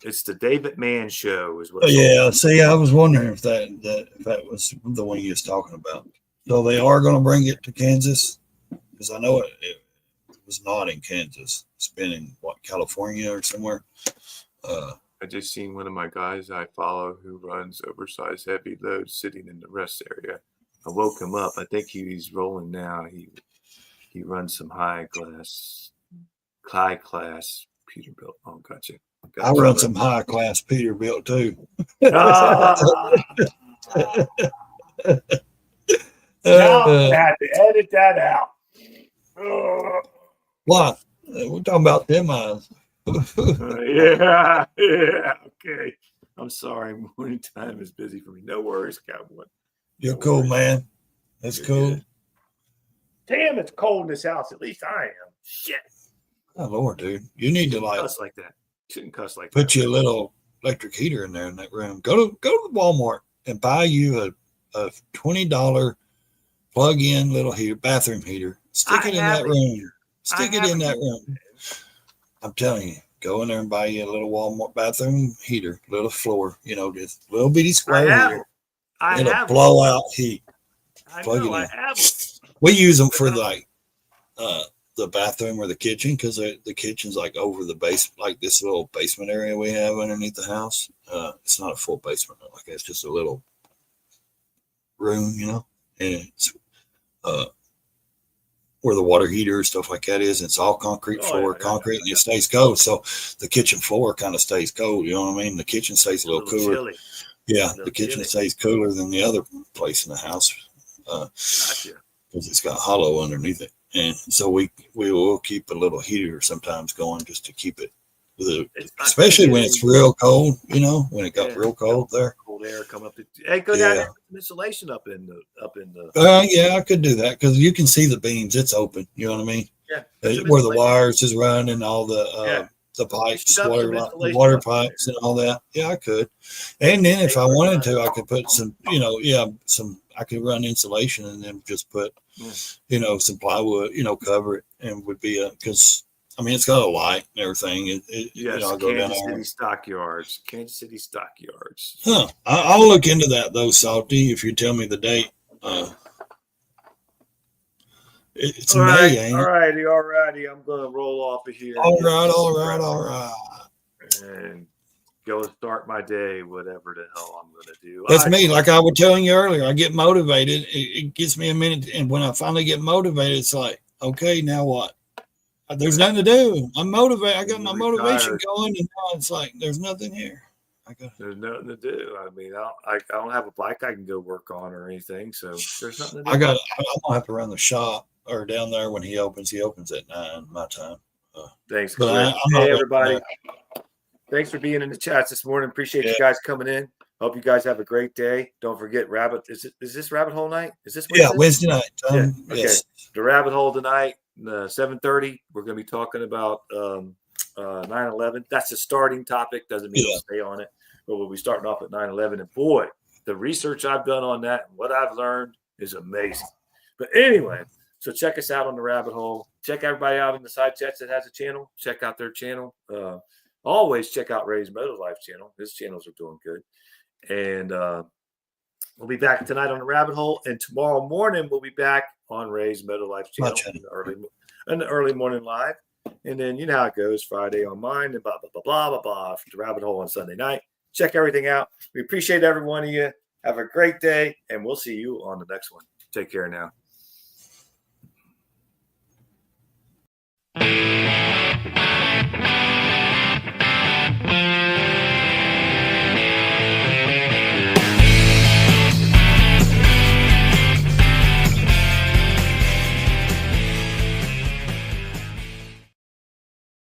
It's the David Mann show, is what. Yeah, see, I was wondering if that was the one you was talking about. So they are going to bring it to Kansas, because I know it was not in Kansas. It's been in California or somewhere. I just seen one of my guys I follow who runs oversized heavy loads sitting in the rest area. I woke him up. I think he's rolling now. He runs some high class Peterbilt. Oh, gotcha. I run some high class Peterbilt too. Now I had to edit that out. What? We're talking about them eyes. Yeah, okay. I'm sorry. Morning time is busy for me. No worries, Cowboy. You're cool, man. That's cool. Good. Damn, it's cold in this house. At least I am. Shit. Oh Lord, dude. You need to cuss like that. Shouldn't cuss like put that. you a little electric heater in there in that room. Go to Walmart and buy you a $20 plug-in little heater, bathroom heater. Stick it in that room. Stick it in that room. I'm telling you, go in there and buy you a little Walmart bathroom heater, little floor, just little bitty square heater. It'll blow out heat. Plug it in. We use them for the bathroom or the kitchen, because the kitchen's like over the base, like this little basement area we have underneath the house. It's not a full basement, like it's just a little room, and it's where the water heater stuff like that is. It's all concrete floor, concrete, and it stays cold. So the kitchen floor kind of stays cold. You know what I mean? The kitchen stays a little cooler. Chilly. Yeah, the kitchen stays cooler than the other place in the house, Gotcha. because it's got hollow underneath it. And so we will keep a little heater sometimes going just to keep it, especially when it's real cold. When it got real cold there. Cold air come up. Hey, go down there. Insulation up in the. Yeah, I could do that, because you can see the beams. It's open. You know what I mean? Yeah. Where the wires is running and all the pipes, water pipes and all that. Yeah, I could. And then if I wanted to, I could put some, I could run insulation and then just put, some plywood, cover it, and would be because it's got a light and everything. I'll go down there. Kansas City Stockyards. Huh. I'll look into that though, Salty, if you tell me the date. It's All May, right, ain't all it? righty. I'm gonna roll off of here. All right. And go start my day, whatever the hell I'm gonna do. That's me. Like I was telling you earlier, I get motivated. It gets me a minute, and when I finally get motivated, it's like, okay, now what? There's nothing to do. I'm motivated. I got my motivation going, and now it's like there's nothing here. There's nothing to do. I mean, I don't have a bike I can go work on or anything, so there's nothing to do. I'm gonna have to run the shop or down there when he opens. He opens at 9 my time. Thanks, but Cliff. I'm not Hey, everybody. Thanks for being in the chats this morning. Appreciate you guys coming in. Hope you guys have a great day. Don't forget is this rabbit hole night? Is this Wednesday? Yeah, Wednesday night. Okay. Yes. The rabbit hole tonight, 7:30. We're going to be talking about 9/11. That's a starting topic. Doesn't mean we'll stay on it, but we'll be starting off at 9/11. And boy, the research I've done on that and what I've learned is amazing. But anyway, so check us out on the rabbit hole. Check everybody out in the side chats that has a channel. Check out their channel. Always check out Raysmotolife channel. His channels are doing good. And we'll be back tonight on the rabbit hole. And tomorrow morning, we'll be back on Raysmotolife channel in the early morning live. And then you know how it goes, Friday on mine and blah, blah, blah, blah, blah, blah, for the rabbit hole on Sunday night. Check everything out. We appreciate every one of you. Have a great day, and we'll see you on the next one. Take care now.